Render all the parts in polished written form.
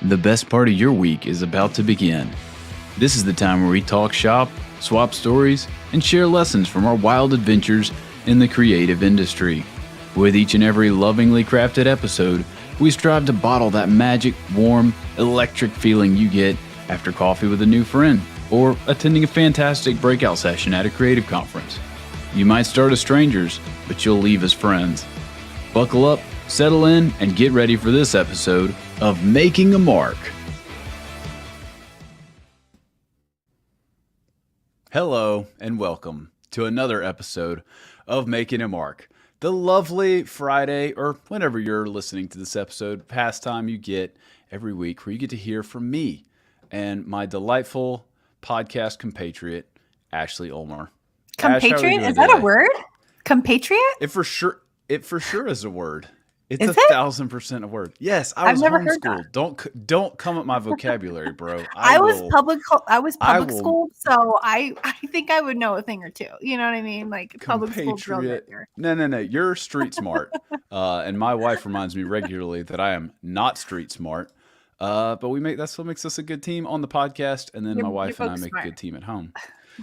The best part of your week is about to begin. This is the time where we talk shop, swap stories, and share lessons from our wild adventures in the creative industry. With each and every lovingly crafted episode, we strive to bottle that magic, warm, electric feeling you get after coffee with a new friend or attending a fantastic breakout session at a creative conference. You might start as strangers, but you'll leave as friends. Buckle up, settle in, and get ready for this episode of Making a Mark. Hello, and welcome to another episode of Making a Mark. The lovely Friday, or whenever you're listening to this episode, pastime you get every week where you get to hear from me and my delightful podcast compatriot, Ashley Ulmer. Compatriot? Is that a word? Compatriot? It for sure is a word. It's Is 1,000% a word. Yes, I was I've never heard homeschooled. Don't come at my vocabulary, bro. I was public school, so I think I would know a thing or two. You know what I mean? Like public school drill right there. No. You're street smart. And my wife reminds me regularly that I am not street smart. But that's what makes us a good team on the podcast, and then my wife and I make a good team at home.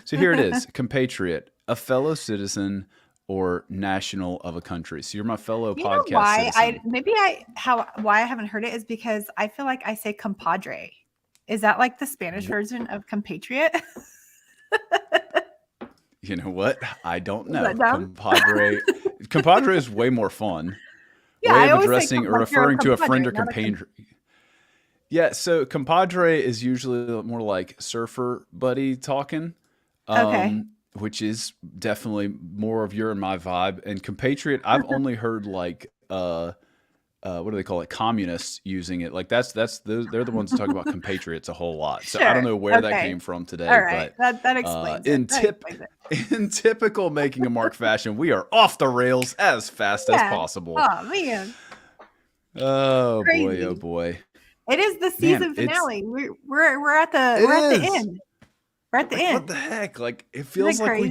So here it is, compatriot, a fellow citizen or national of a country. So you're my fellow podcast citizen. Why I haven't heard it is because I feel like I say compadre. Is that like the Spanish version of compatriot? You know what? I don't know. Compadre is way more fun. Yeah, way of addressing or referring to a friend or companion. Yeah, so compadre is usually more like surfer buddy talking. Okay. Which is definitely more of your and my vibe. And compatriot, I've only heard like what do they call it? Communists using it. Like they're the ones that talk about compatriots a whole lot. So I don't know where that came from today. All right, but that explains it. In typical Making a Mark fashion, we are off the rails as fast as possible. Oh man. Oh Crazy. boy, oh boy. It is the season finale. We're at the end. We're at the end. What the heck? Like it feels like we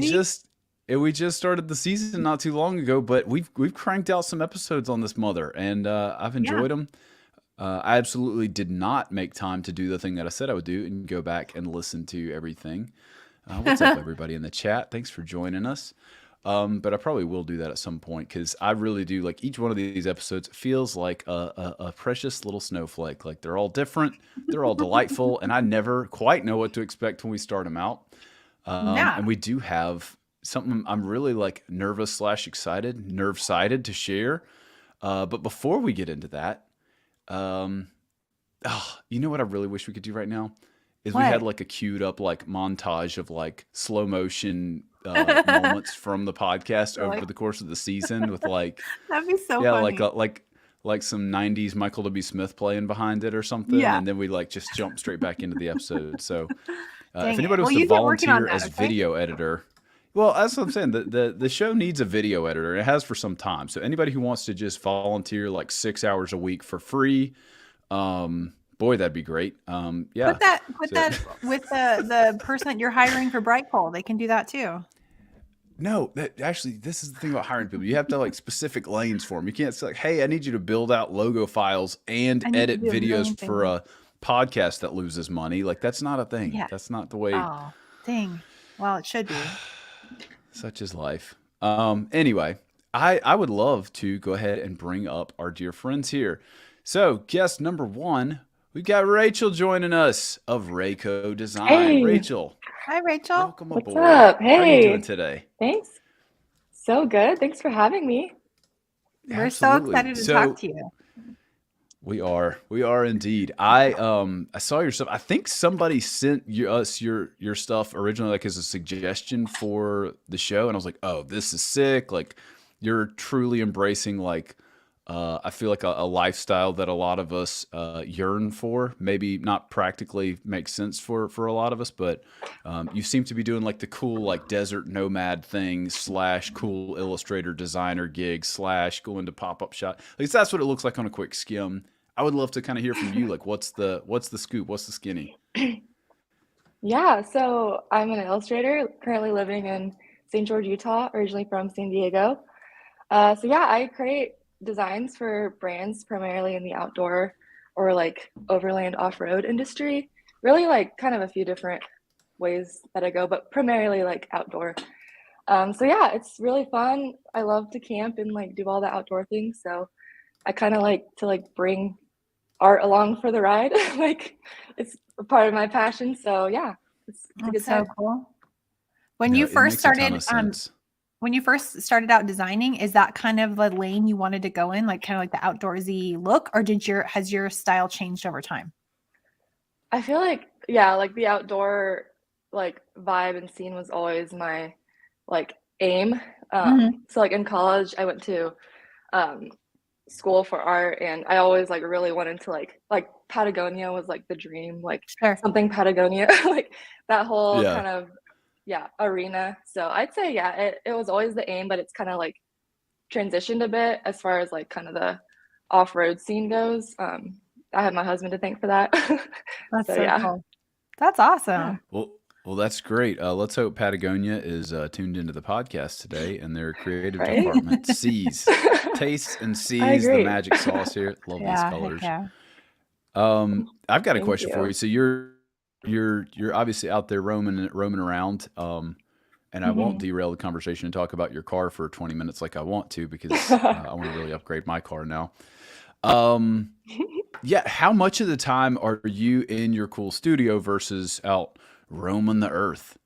just started the season not too long ago, but we've cranked out some episodes on this mother, and I've enjoyed them. I absolutely did not make time to do the thing that I said I would do and go back and listen to everything. What's up, everybody in the chat? Thanks for joining us. But I probably will do that at some point because I really do like each one of these episodes feels like a precious little snowflake. Like they're all different, they're all delightful, and I never quite know what to expect when we start them out. And we do have something I'm really like nerve-sided to share. But before we get into that, you know what I really wish we could do right now? Is we had like a queued up like montage of like slow motion moments from the podcast over the course of the season with like that'd be so funny. like some 90s Michael W. Smith playing behind it or something, and then we like just jump straight back into the episode. So if anybody wants to volunteer as video editor, well, that's what I'm saying. The show needs a video editor. It has for some time. So anybody who wants to just volunteer like 6 hours a week for free, boy, that'd be great. Yeah. Put that with the person that you're hiring for Brightcall. They can do that too. No, actually, this is the thing about hiring people. You have to like specific lanes for them. You can't say like, hey, I need you to build out logo files and edit videos for a podcast that loses money. Like that's not a thing. Yeah. That's not the way. Oh, dang. Well, it should be. Such is life. Anyway, I would love to go ahead and bring up our dear friends here. So guest number one, we've got Rachel joining us of Rayco Design. Hey. Rachel. Hi, Rachel. Welcome aboard. What's up? Hey. How are you doing today? Thanks. So good. Thanks for having me. We're so excited to talk to you. We are indeed. I saw your stuff. I think somebody sent us your stuff originally like as a suggestion for the show, and I was like, oh, this is sick. Like you're truly embracing like I feel like a lifestyle that a lot of us yearn for. Maybe not practically makes sense for a lot of us, but you seem to be doing like the cool like desert nomad thing / cool illustrator designer gig / going to pop-up shop. At least that's what it looks like on a quick skim. I would love to kind of hear from you. Like, what's the scoop? What's the skinny? Yeah, so I'm an illustrator currently living in St. George, Utah, originally from San Diego. So yeah, I create designs for brands primarily in the outdoor or like overland off-road industry. Really like kind of a few different ways that I go, but primarily like outdoor. So yeah, it's really fun. I love to camp and like do all the outdoor things. So I kind of like to like bring art along for the ride. Like it's a part of my passion. So yeah, it's a good so time. cool. When No, you it first makes a ton started, of sense. when you first started out designing, is that kind of the lane you wanted to go in, like kind of like the outdoorsy look, or has your style changed over time? I feel like, yeah, like the outdoor like vibe and scene was always my like aim. So like in college, I went to um, school for art, and I always like really wanted to like Patagonia was like the dream, like Sure. something Patagonia, like that whole Yeah. kind of arena. So I'd say it was always the aim, but it's kind of like transitioned a bit as far as like kind of the off-road scene goes. I have my husband to thank for that. That's So so yeah. cool. That's awesome. Well, that's great. Let's hope Patagonia is tuned into the podcast today, and their creative Right? department tastes and I sees the agree. magic sauce here. Love these Yeah, heck colors. yeah. I've got a Thank question for you. you. So you're obviously out there roaming around. And I won't Mhm. derail the conversation and talk about your car for 20 minutes like I want to, because I want to really upgrade my car now. Um, yeah, how much of the time are you in your cool studio versus out roaming the earth?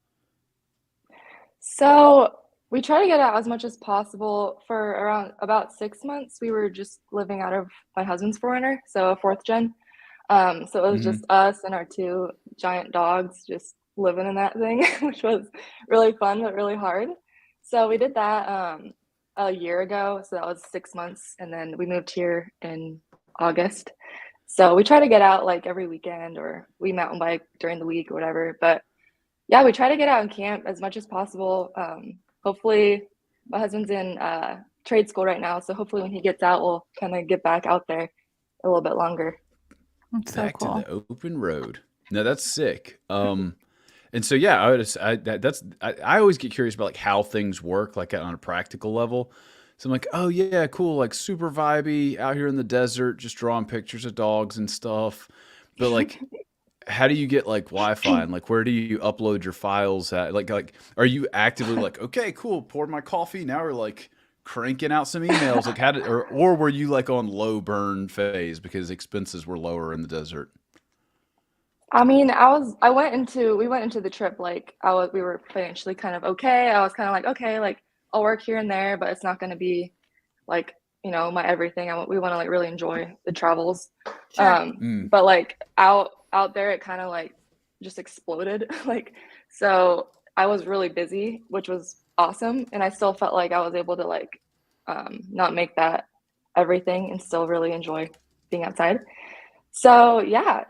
So we try to get out as much as possible. For around about 6 months, we were just living out of my husband's 4Runner, so a fourth gen. So it was Hmm. just us and our two giant dogs just living in that thing, which was really fun but really hard. So we did that a year ago. So that was 6 months, and then we moved here in August. So we try to get out like every weekend, or we mountain bike during the week or whatever. But yeah, we try to get out and camp as much as possible. Hopefully, my husband's in trade school right now, so hopefully when he gets out, we'll kind of get back out there a little bit longer. That's so Back to cool. the open road. No, that's sick. And so yeah, I would just, I always get curious about like how things work like on a practical level. So I'm like, oh yeah, cool, like super vibey out here in the desert, just drawing pictures of dogs and stuff. But like, how do you get like Wi-Fi, and like where do you upload your files at? Like are you actively like, okay, cool, poured my coffee, now we're like cranking out some emails? Like how did, or were you like on low burn phase because expenses were lower in the desert? I mean, we went into the trip like we were financially kind of okay. I was kind of like, okay, like I'll work here and there, but it's not going to be like, my everything. We want to like really enjoy the travels. Sure. Mm, But like out there, it kind of like just exploded. Like, so I was really busy, which was awesome. And I still felt like I was able to like not make that everything and still really enjoy being outside. So yeah,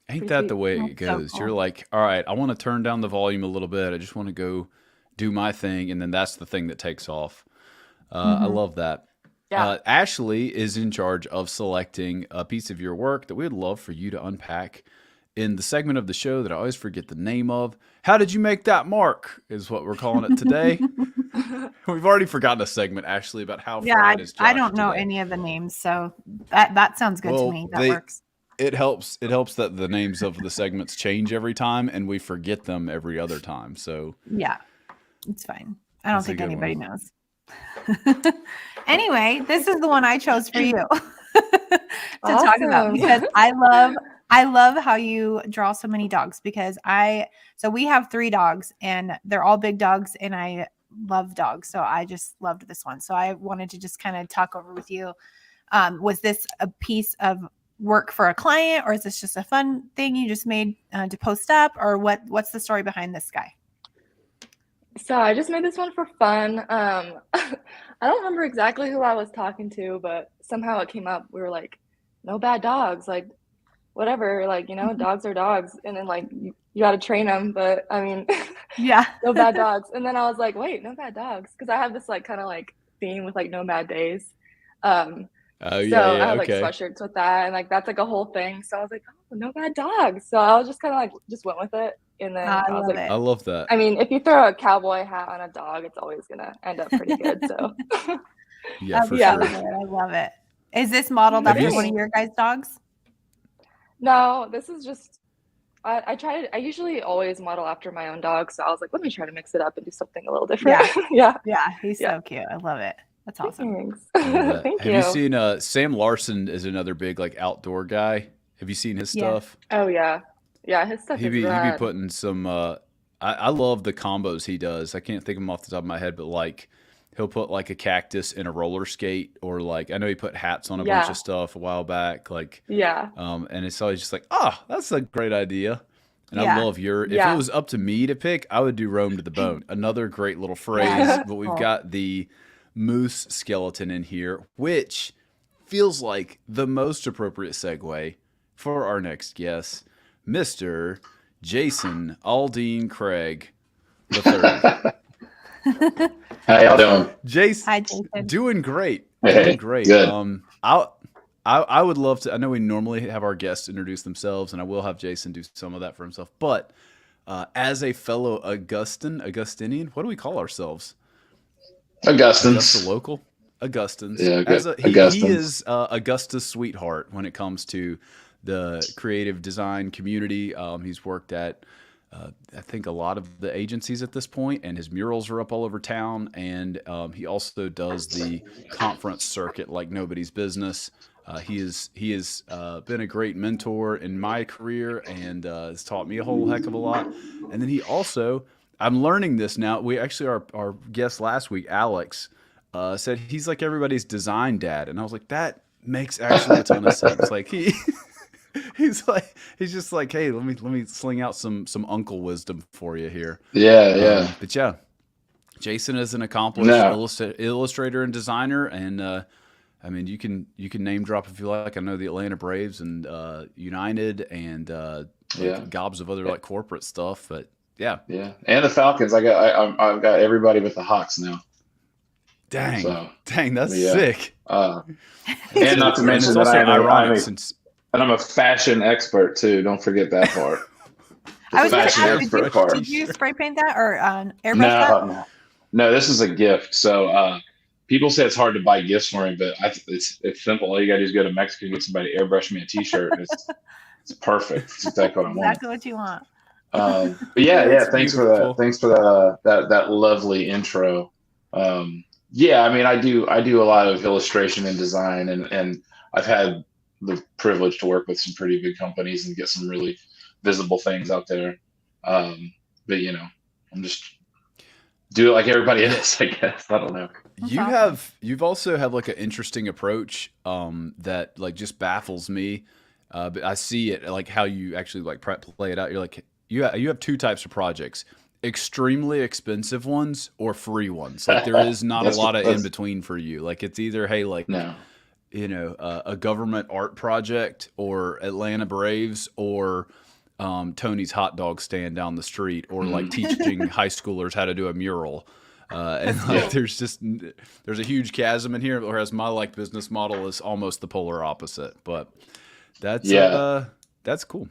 ain't pretty that the sweet. way it That's so goes? You're cool. like, all right, I want to turn down the volume a little bit. I just want to go do my thing, and then that's the thing that takes off. I Hmm. love that. Yeah. Ashley is in charge of selecting a piece of your work that we'd love for you to unpack in the segment of the show that I always forget the name of. How did you make that mark? Is what we're calling it today. We've already forgotten a segment, Ashley, about how Yeah, I, fried is I Josh don't know today. any of the names, so that sounds good to Well, me. That works. it helps that the names of the segments change every time, and we forget them every other time. So Yeah, it's fine. I don't that's a think good anybody one. knows. Anyway, this is the one I chose for you to talk about Awesome. because I love how you draw so many dogs because so we have 3 dogs and they're all big dogs and I love dogs. So I just loved this one. So I wanted to just kind of talk over with you. Was this a piece of work for a client or is this just a fun thing you just made to post up or what's the story behind this guy? So I just made this one for fun. I don't remember exactly who I was talking to, but somehow it came up. We were like, no bad dogs, like whatever, like, dogs are dogs. And then like you got to train them. But I mean, Yeah. no bad dogs. And then I was like, wait, no bad dogs. Because I have this like kind of like theme with like no bad days. Um, Oh so yeah, I yeah, had like okay. sweatshirts with that, and like that's like a whole thing. So I was like, oh, no bad dogs. So I was just kind of like just went with it, and then I I was love like, I it. love that. I mean, if you throw a cowboy hat on a dog, it's always gonna end up pretty good. So Yeah, for I love yeah, sure. it. I love it. Is this modeled Have after you one of seen- your guys' dogs? No, this is just I usually always model after my own dog, so I was like, let me try to mix it up and do something a little different. Yeah. Yeah, he's Yeah. so cute. I love it. That's awesome. Thanks. I love that. Thank Have you. you seen Sam Larson is another big like outdoor guy? Have you seen his Yeah. stuff? Oh yeah. Yeah, his stuff He is be rad. putting some I love the combos he does. I can't think of them off the top of my head, but like he'll put like a cactus in a roller skate, or like I know he put hats on a bunch Yeah. of stuff a while back. Like Yeah. and it's always just like, that's a great idea. And Yeah. I love if Yeah. it was up to me to pick, I would do Rome to the bone. Another great little phrase, Yeah. but we've Cool. got the moose skeleton in here, which feels like the most appropriate segue for our next guest, Mr. Jason Aldean Craig III. How y'all doing? Jason, Hi, Jason. doing great. Hey, Doing great. good. I would love to. I know we normally have our guests introduce themselves, and I will have Jason do some of that for himself. But as a fellow Augustinian, what do we call ourselves? Augustins. Augusta local, Augustins. Yeah, He Augustins. is Augusta's sweetheart when it comes to the creative design community. He's worked at I think a lot of the agencies at this point, and his murals are up all over town. And he also does the conference circuit like nobody's business. He has been a great mentor in my career and has taught me a whole heck of a lot. And then he also, I'm learning this now. We actually, our guest last week, Alex, said he's like everybody's design dad. And I was like, that makes actually a ton of sense. Like he's just like, hey, let me sling out some uncle wisdom for you here. Yeah. But yeah, Jason is an accomplished illustrator and designer, and I mean, you can name drop if you like. I know the Atlanta Braves and United and gobs of other like corporate stuff, but yeah, and the Falcons. I've got everybody but the Hawks now. Dang, that's sick. And not to mention it's that also ironic I'm a fashion expert too. Don't forget that part. I was going to Fashion ask, expert part. did you spray paint that or airbrush that? No. This is a gift. So people say it's hard to buy gifts for me, but it's simple. All you got to do is go to Mexico and get somebody to airbrush me a T-shirt. It's perfect. It's exactly what I want. Exactly what you want. But yeah. Thanks for beautiful. that. Thanks for that lovely intro. Yeah, I mean, I do a lot of illustration and design, and I've had the privilege to work with some pretty big companies and get some really visible things out there. But I'm just do it like everybody else, I guess. I don't know. You've also have like an interesting approach that like just baffles me. But I see it like how you actually like play it out. You're like you have two types of projects: extremely expensive ones or free ones. Like there is not a lot of in between for you. Like it's either a government art project or Atlanta Braves or Tony's hot dog stand down the street or like teaching high schoolers how to do a mural. And like there's a huge chasm in here, whereas my like business model is almost the polar opposite. But that's cool.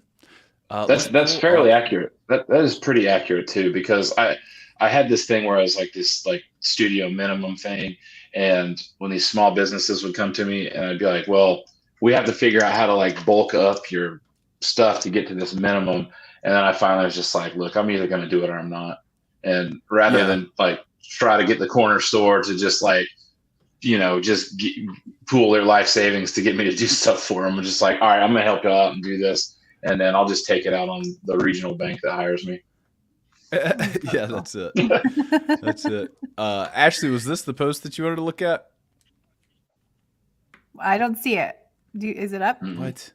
That's fairly accurate. That is pretty accurate too, because I had this thing where I was like this like studio minimum thing, and when these small businesses would come to me and I'd be like, well, we have to figure out how to like bulk up your stuff to get to this minimum. And then I finally was just like, look, I'm either going to do it or I'm not. And rather than like try to get the corner store to just like, pool their life savings to get me to do stuff for them, I'm just like, all right, I'm going to help you out and do this. And then I'll just take it out on the regional bank that hires me. Yeah, that's it. That's it. Ashley, was this the post that you wanted to look at? I don't see it. Is it up? What?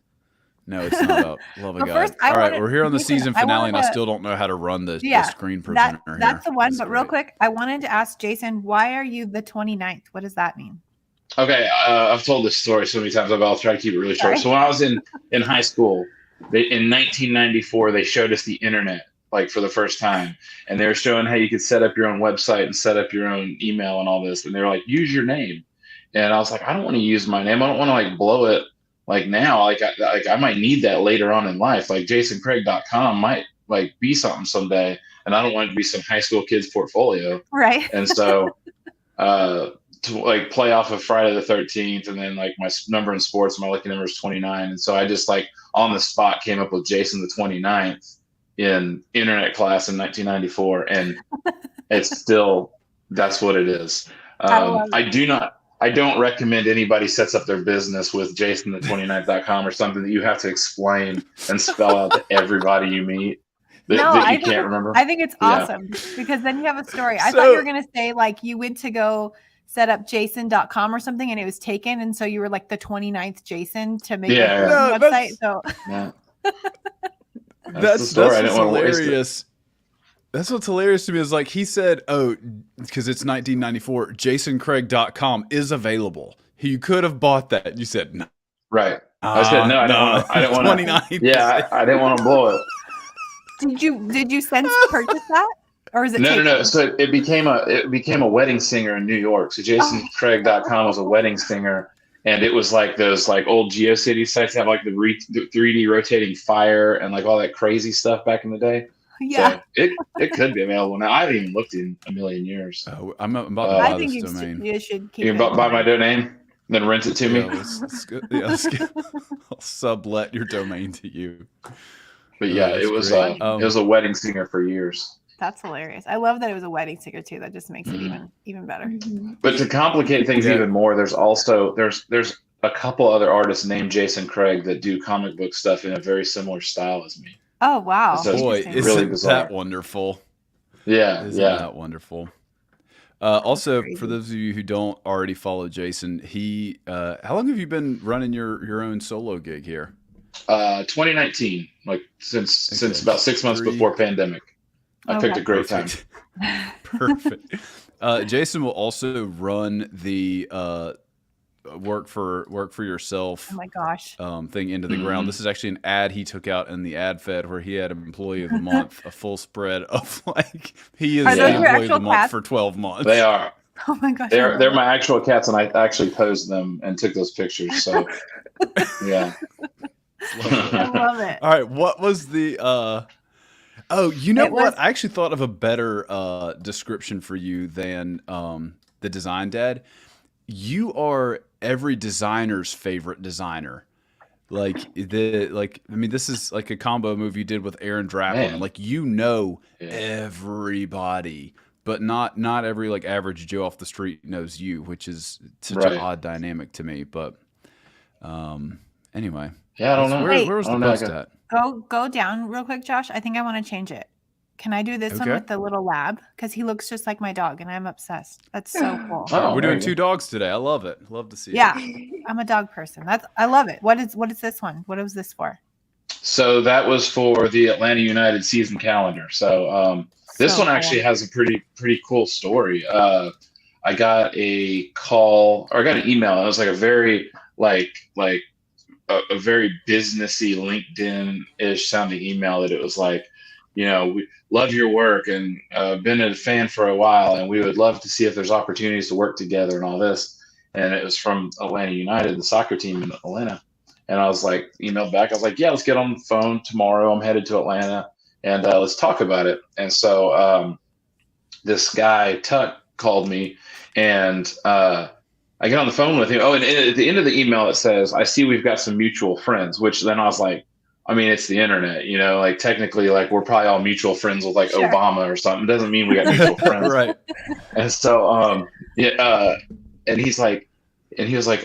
No, it's not up. Love a Well, guy. first, All right, we're here on the season finale, and I wanted to- still don't know how to run the screen That's presenter here. the one. That's But real great. quick, I wanted to ask Jason, why are you the 29th? What does that mean? Okay, I've told this story so many times, but I'll try to keep it really short. Sorry. So when I was in high school, in 1994, they showed us the internet like for the first time, and they were showing how you could set up your own website and set up your own email and all this. And they were like, use your name, and I was like, I don't want to use my name. I don't want to like blow it like now. Like I might need that later on in life. Like JasonCraig.com might like be something someday, and I don't want it to be some high school kid's portfolio. Right. And so to like play off of Friday the 13th, and then like my number in sports, my lucky number is 29, and so I just like on the spot came up with Jason the 29th in internet class in 1994, and it's still that's what it is. I love it. I don't recommend anybody sets up their business with jasonthe29th.com or something that you have to explain and spell out to everybody you meet that you can't remember. I think it's awesome because then you have a story. I thought you were going to say like you went to go set up jason.com or something and it was taken. And so you were like the 29th Jason to make a website. So that's hilarious. That's what's hilarious to me is like he said, oh, because it's 1994, jasoncraig.com is available. You could have bought that. You said no. Right. I said no, I don't want to. 29. Yeah, I didn't want to blow it. Did you since purchase that? Or is it no. So it became a wedding singer in New York. So jasoncraig.com was a wedding singer. And it was like those like old GeoCities sites have like the 3D rotating fire and like all that crazy stuff back in the day. Yeah, so it could be available now. I haven't even looked in a million years. I'm about to buy this domain. You should keep you can buy my domain, then rent it to me. I'll sublet your domain to you. But yeah, it was a wedding singer for years. That's hilarious. I love that it was a wedding singer too. That just makes it even better. But to complicate things even more, there's a couple other artists named Jason Craig that do comic book stuff in a very similar style as me. Oh wow! So boy, isn't that wonderful? Yeah, isn't that wonderful? Also, for those of you who don't already follow Jason, he how long have you been running your own solo gig here? 2019, like since about 6 months before pandemic. I picked a great time. Perfect. Jason will also run the work for yourself. Oh my gosh. Thing into the ground. This is actually an ad he took out in the ad fed where he had an employee of the month, a full spread of like he is the employee of the month for 12 months. They are. Oh my gosh. They're my actual cats, and I actually posed them and took those pictures. So yeah. I love it. All right. What was the oh, you know what? I actually thought of a better description for you than the design dad. You are every designer's favorite designer. I mean, this is like a combo move you did with Aaron Draplin. Man. Like, everybody, but not every like average Joe off the street knows you, which is such an odd dynamic to me. But anyway. Yeah, I don't know. Where was the post at? Go down real quick, Josh. I think I want to change it. Can I do this one with the little lab? Because he looks just like my dog, and I'm obsessed. That's so cool. Oh, we're doing 2 dogs today. I love it. Love to see it. Yeah, I'm a dog person. I love it. What is this one? What was this for? So that was for the Atlanta United season calendar. So this one actually has a pretty cool story. I got a call, or I got an email. It was like a very a very businessy LinkedIn-ish sounding email that it was like, we love your work and been a fan for a while, and we would love to see if there's opportunities to work together and all this. And it was from Atlanta United, the soccer team in Atlanta. And I was like, emailed back. I was like, yeah, let's get on the phone tomorrow. I'm headed to Atlanta, and let's talk about it. And so this guy, Tuck, called me, and I get on the phone with him. Oh, and at the end of the email, it says, I see we've got some mutual friends, which then I was like, I mean, it's the internet, like technically, like we're probably all mutual friends with like Obama or something. It doesn't mean we got mutual friends. Right. And so, and he was like,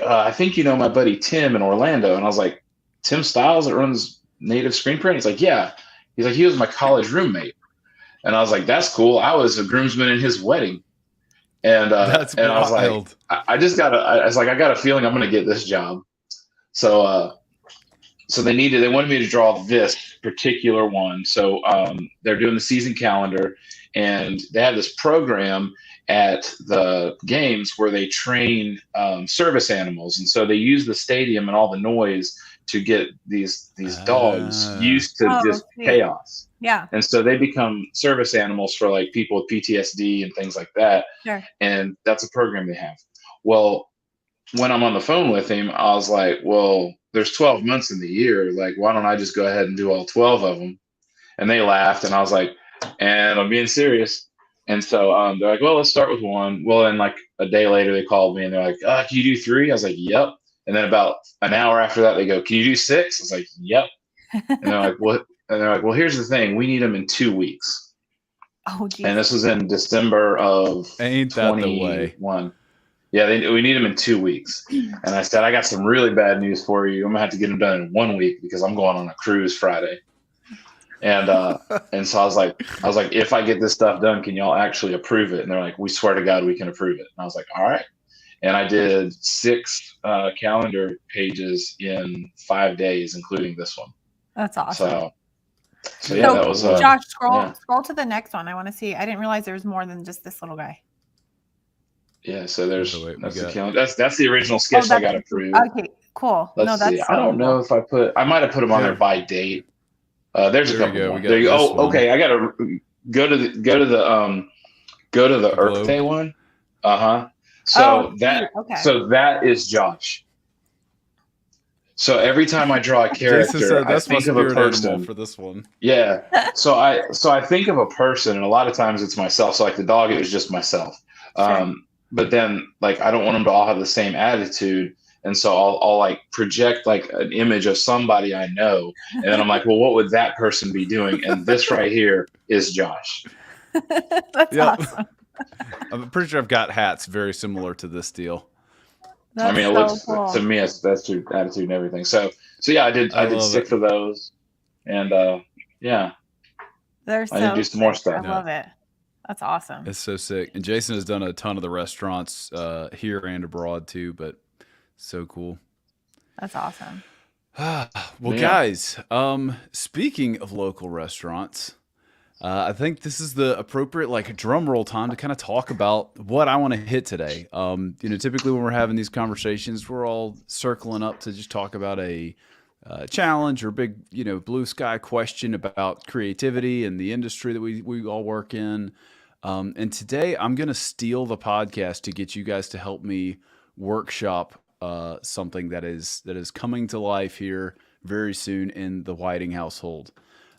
I think my buddy Tim in Orlando. And I was like, Tim Stiles that runs Native Screen Print? He's like, yeah. He's like, he was my college roommate. And I was like, that's cool. I was a groomsman in his wedding. And that's and wild. I was like, I got a feeling I'm going to get this job. So, so they wanted me to draw this particular one. So they're doing the season calendar, and they have this program at the games where they train service animals. And so they use the stadium and all the noise to get these dogs used to chaos. Yeah. And so they become service animals for like people with PTSD and things like that. Sure. And that's a program they have. Well, when I'm on the phone with him, I was like, well, there's 12 months in the year. Like, why don't I just go ahead and do all 12 of them? And they laughed. And I was like, and I'm being serious. And so they're like, well, let's start with one. Well, then like a day later, they called me and they're like, can you do three? I was like, yep. And then about an hour after that, they go, can you do six? I was like, yep. And they're like, what? And they're like, well, here's the thing. We need them in 2 weeks. Oh, geez. And this was in December of Ain't that the way? 21. Yeah, we need them in 2 weeks. And I said, I got some really bad news for you. I'm gonna have to get them done in 1 week because I'm going on a cruise Friday. And so I was like, if I get this stuff done, can y'all actually approve it? And they're like, we swear to God, we can approve it. And I was like, all right. And I did 6 calendar pages in 5 days, including this one. That's awesome. So yeah, that was Josh, scroll to the next one. I want to see. I didn't realize there was more than just this little guy. Yeah, so there's that's the calendar. That's the original sketch I got approved. Okay, cool. Let's see. I don't know if I might have put them on there by date. There's a couple more. There you go. Oh, okay. I gotta go to the Earth Day one. So that is Josh. So every time I draw a character, I think of a person for this one. Yeah. So I think of a person, and a lot of times it's myself. So like the dog, it was just myself. Sure. But then like I don't want them to all have the same attitude. And so I'll like project like an image of somebody I know. And then I'm like, well, what would that person be doing? And this right here is Josh. That's awesome. I'm pretty sure I've got hats very similar to this deal. That's I mean, it looks cool. To me, that's your attitude and everything. So yeah, I did 6 of those. And yeah. I need to do some more stuff. I love it. That's awesome. It's so sick. And Jason has done a ton of the restaurants here and abroad too, but so cool. That's awesome. Well, guys, speaking of local restaurants, I think this is the appropriate like drum roll time to kind of talk about what I want to hit today. Typically when we're having these conversations, we're all circling up to just talk about a challenge or big, blue sky question about creativity and the industry that we all work in. And today I'm going to steal the podcast to get you guys to help me workshop something that is coming to life here very soon in the Whiting household.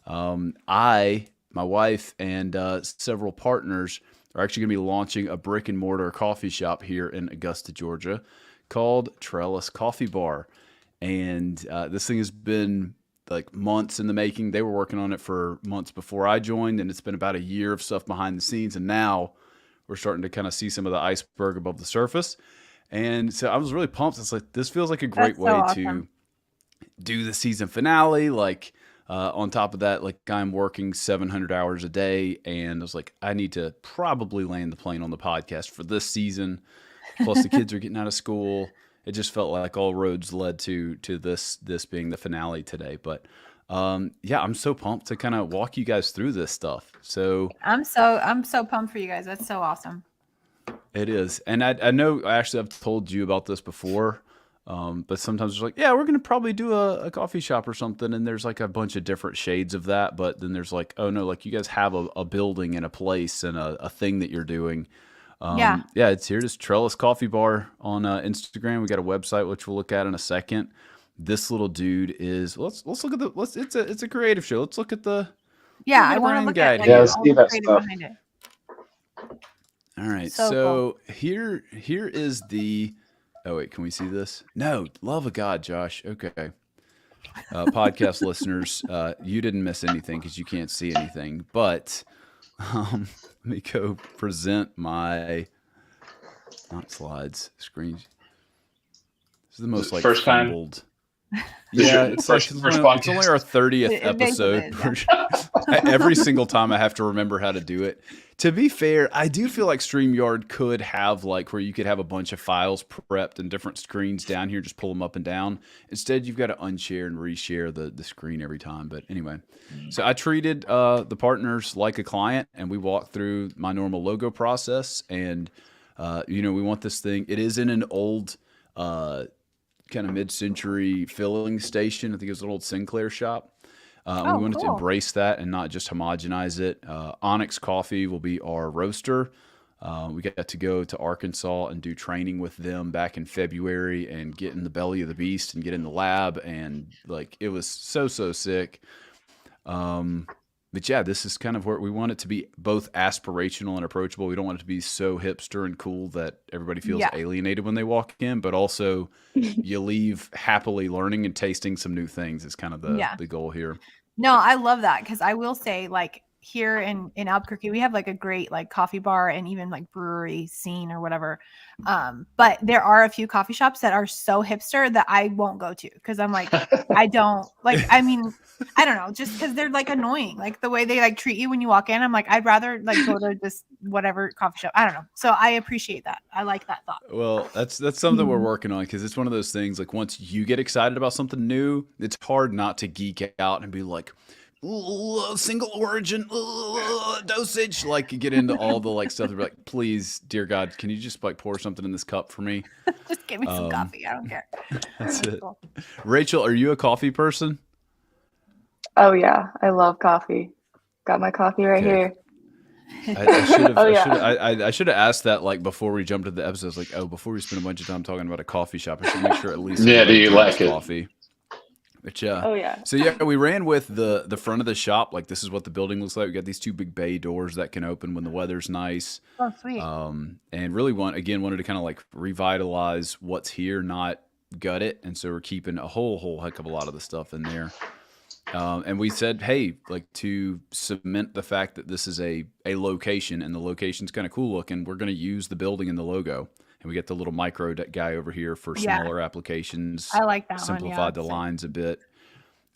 My wife and several partners are actually going to be launching a brick and mortar coffee shop here in Augusta, Georgia, called Trellis Coffee Bar. And this thing has been like months in the making. They were working on it for months before I joined, and it's been about a year of stuff behind the scenes. And now we're starting to kind of see some of the iceberg above the surface. And so I was really pumped. It's like, this feels like a great way to do the season finale. Like, on top of that, like I'm working 700 hours a day, and I was like, I need to probably land the plane on the podcast for this season. Plus the kids are getting out of school. It just felt like all roads led to this being the finale today. But yeah, I'm so pumped to kind of walk you guys through this stuff. So I'm so pumped for you guys. That's so awesome. It is. And I know actually I've told you about this before. But sometimes it's like, yeah, we're going to probably do a coffee shop or something. And there's like a bunch of different shades of that. But then there's like, oh no, like you guys have a building and a place and a thing that you're doing. Yeah, it's here. It's Trellis Coffee Bar on Instagram. We got a website, which we'll look at in a second. This little dude is, let's look at it's a creative show. Let's look at the, I want to look at like, let's see that stuff. Behind it. All right. So cool. Here is the, oh wait, can we see this? No, love of God, Josh. Okay. Podcast listeners, you didn't miss anything because you can't see anything. But let me go present my not slides screens. This is the most like first fumbled. Time. Yeah, it's like it's only our 30th episode. Every single time I have to remember how to do it. To be fair, I do feel like StreamYard could have like where you could have a bunch of files prepped and different screens down here, just pull them up and down. Instead, you've got to unshare and reshare the screen every time. But anyway, so I treated the partners like a client, and we walked through my normal logo process. And, we want this thing. It is in an old kind of mid-century filling station. I think it was an old Sinclair shop. We wanted to embrace that and not just homogenize it. Onyx Coffee will be our roaster. We got to go to Arkansas and do training with them back in February and get in the belly of the beast and get in the lab. And like, it was so sick. but yeah, this is kind of where we want it to be both aspirational and approachable. We don't want it to be so hipster and cool that everybody feels Yeah. alienated when they walk in, but also you leave happily learning and tasting some new things is kind of the goal here. No, I love that because I will say, like here in Albuquerque, we have like a great like coffee bar and even like brewery scene or whatever. But there are a few coffee shops that are so hipster that I won't go to because I'm like, I don't like. I mean, I don't know, just because they're like annoying, like the way they like treat you when you walk in. I'm like, I'd rather like go to just whatever coffee shop. I don't know. So I appreciate that. I like that thought. Well, that's something we're working on because it's one of those things like once you get excited about something new, it's hard not to geek out and be like, "Ooh, single origin dosage," like you get into all the like stuff. They're like, please, dear God, can you just like pour something in this cup for me? Just give me some coffee. I don't care. That's it. Cool. Rachel, are you a coffee person? Oh yeah, I love coffee. Got my coffee right here. I should have asked that like before we jumped into the episodes. Like, oh, before we spend a bunch of time talking about a coffee shop, I should make sure at least. Yeah, do you like it? Coffee. But yeah. Oh yeah. So yeah, we ran with the front of the shop. Like this is what the building looks like. We got these two big bay doors that can open when the weather's nice. Oh, sweet. And really wanted to kind of like revitalize what's here, not gut it. And so we're keeping a whole heck of a lot of the stuff in there. And we said, hey, like to cement the fact that this is a location and the location's kind of cool looking, we're going to use the building and the logo. And we get the little micro guy over here for smaller applications. I like that Simplified the lines a bit.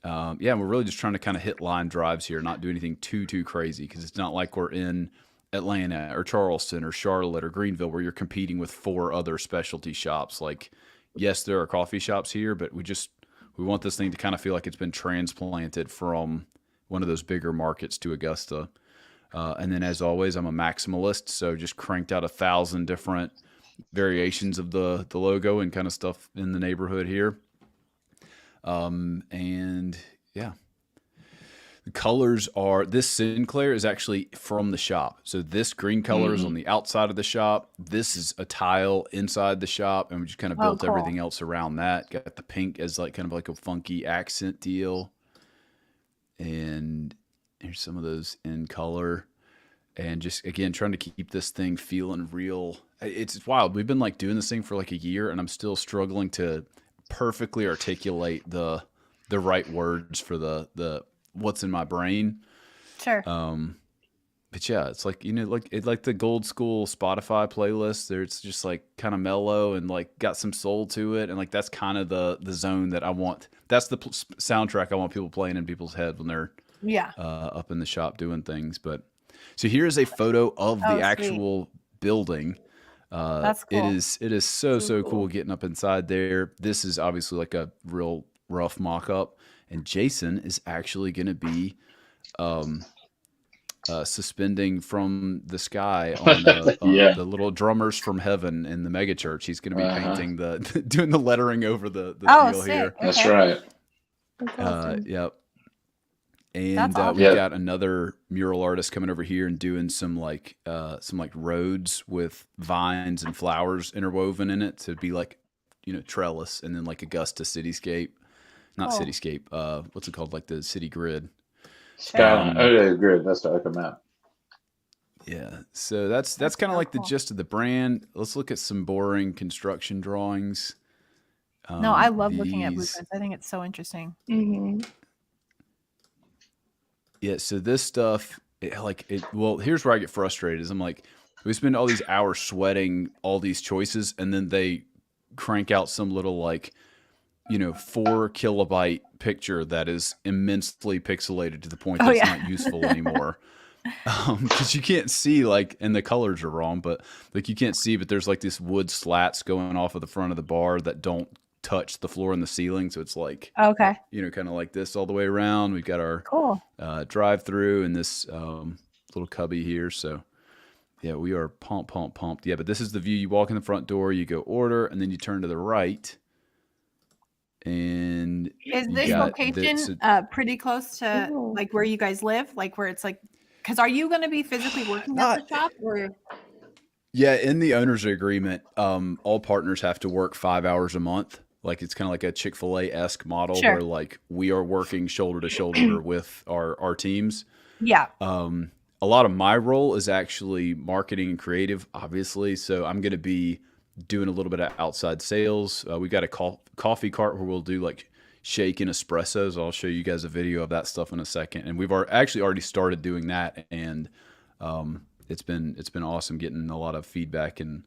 And we're really just trying to kind of hit line drives here, not do anything too crazy because it's not like we're in Atlanta or Charleston or Charlotte or Greenville where you're competing with 4 other specialty shops. Like, yes, there are coffee shops here, but we want this thing to kind of feel like it's been transplanted from one of those bigger markets to Augusta. And then as always, I'm a maximalist, so just cranked out 1,000 different variations of the logo and kind of stuff in the neighborhood here. And yeah, the colors are, this Sinclair is actually from the shop. So this green color is on the outside of the shop. This is a tile inside the shop. And we just kind of built everything else around that. Got the pink as like kind of like a funky accent deal. And here's some of those in color. And just, again, trying to keep this thing feeling real. It's wild. We've been like doing this thing for like a year and I'm still struggling to perfectly articulate the right words for the what's in my brain. Sure. But yeah, it's like, like the gold school Spotify playlist there. It's just like kind of mellow and like got some soul to it. And like, that's kind of the zone that I want. That's the soundtrack I want people playing in people's head when they're up in the shop doing things. But so here's a photo of the actual building. That's cool. It is so cool getting up inside there. This is obviously like a real rough mock-up, and Jason is actually going to be suspending from the sky on the little drummers from heaven in the mega church. He's going to be painting doing the lettering over the deal here. Okay. That's right. That's awesome. Yep. And awesome. we've got another mural artist coming over here and doing some like roads with vines and flowers interwoven in it to be like, trellis, and then like Augusta cityscape, not cityscape. What's it called? Like the city grid. Skyline. Okay, grid. That's the open map. Yeah. So that's kind of like the gist of the brand. Let's look at some boring construction drawings. No, I love looking at blueprints. I think it's so interesting. Mm-hmm. Yeah, so this stuff, well, here's where I get frustrated is I'm like, we spend all these hours sweating all these choices, and then they crank out some little 4 kilobyte picture that is immensely pixelated to the point that it's not useful anymore. Because you can't see, and the colors are wrong, but you can't see, but there's like this wood slats going off of the front of the bar that don't touch the floor and the ceiling, so it's like kind of like this all the way around. We've got our drive through and this little cubby here, so yeah, we are pumped. Yeah, but this is the view. You walk in the front door, you go order, and then you turn to the right, and is this location pretty close to like where you guys live, like where it's like, because are you going to be physically working at the shop, or yeah, in the owner's agreement, all partners have to work 5 hours a month. Like it's kind of like a Chick-fil-A-esque model where like we are working shoulder to shoulder with our teams. Yeah. A lot of my role is actually marketing and creative, obviously. So I'm going to be doing a little bit of outside sales. We got a coffee cart where we'll do like shake and espressos. I'll show you guys a video of that stuff in a second. And we've actually already started doing that, and it's been awesome getting a lot of feedback and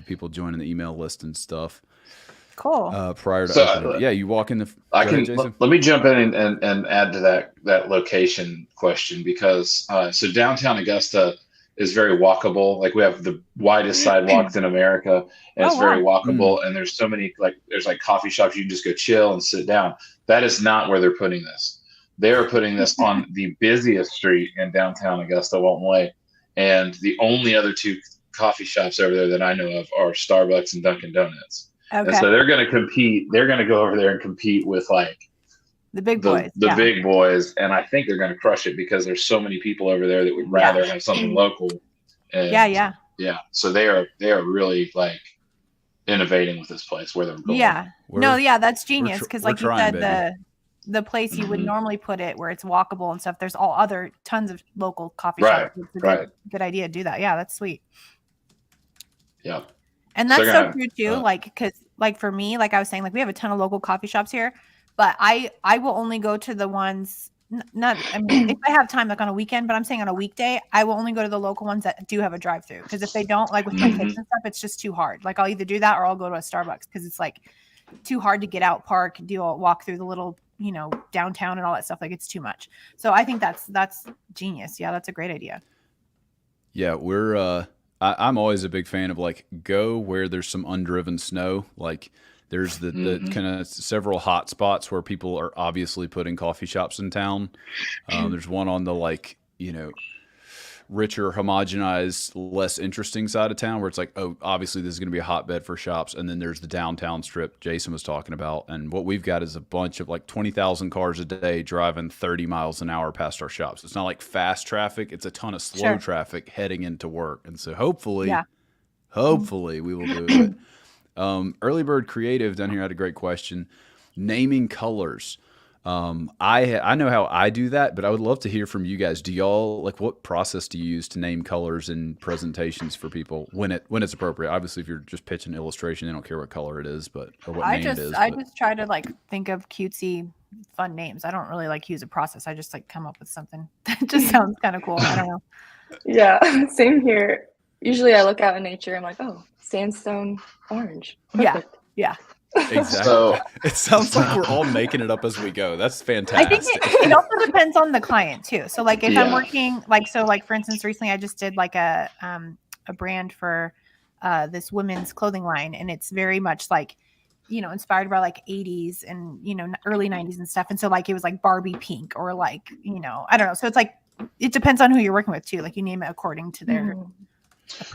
people joining the email list and stuff. Cool. Prior to So, opening. But yeah, you walk in the. I Go can ahead, Jason. let me jump in and add to that location question, because so downtown Augusta is very walkable. Like we have the widest sidewalks in America, and it's Oh, very wow. walkable. And there's so many, like there's like coffee shops you can just go chill and sit down. That is not where they're putting this. They are putting this on the busiest street in downtown Augusta, Walton Way, and the only other two coffee shops over there that I know of are Starbucks and Dunkin' Donuts. And Okay. so they're going to compete. They're going to go over there and compete with like The big boys. the yeah. big boys, and I think they're going to crush it because there's so many people over there that would rather have something local. And Yeah. So they are really like innovating with this place where they're going. Yeah. That's genius, because like you trying, said, the place you would normally put it where it's walkable and stuff, there's all other tons of local coffee shops. It's a good idea to do that. Yeah, that's sweet. Yeah. And that's so true too. Like, because like for me, like I was saying, like we have a ton of local coffee shops here, but I will only go to the ones if I have time, like on a weekend, but I'm saying on a weekday, I will only go to the local ones that do have a drive-through. Because if they don't, like with my kids and stuff, it's just too hard. Like I'll either do that or I'll go to a Starbucks, because it's like too hard to get out, park, walk through the little, downtown and all that stuff. Like it's too much. So I think that's genius. Yeah, that's a great idea. Yeah, I'm always a big fan of like go where there's some undriven snow. Like there's the kind of several hot spots where people are obviously putting coffee shops in town. There's one on the richer, homogenized, less interesting side of town where it's like, oh, obviously this is going to be a hotbed for shops. And then there's the downtown strip Jason was talking about. And what we've got is a bunch of like 20,000 cars a day driving 30 miles an hour past our shops. It's not like fast traffic. It's a ton of slow traffic heading into work. And so hopefully we will do it. Early Bird Creative down here had a great question. Naming colors. I know how I do that, but I would love to hear from you guys. Do y'all what process do you use to name colors in presentations for people when it's appropriate? Obviously, if you're just pitching an illustration, they don't care what color it is, or what name it is. I just try to think of cutesy, fun names. I don't really use a process. I just come up with something that just sounds kind of cool. I don't know. Yeah, same here. Usually, I look out in nature. I'm like, oh, sandstone orange. Perfect. Yeah. Exactly. So it sounds like we're all making it up as we go. That's fantastic. I think it also depends on the client too. So if I'm working for instance, recently I just did a brand for this women's clothing line, and it's very much inspired by 80s and early 90s and stuff. And so it was Barbie pink or I don't know. So it's it depends on who you're working with too. You name it according to their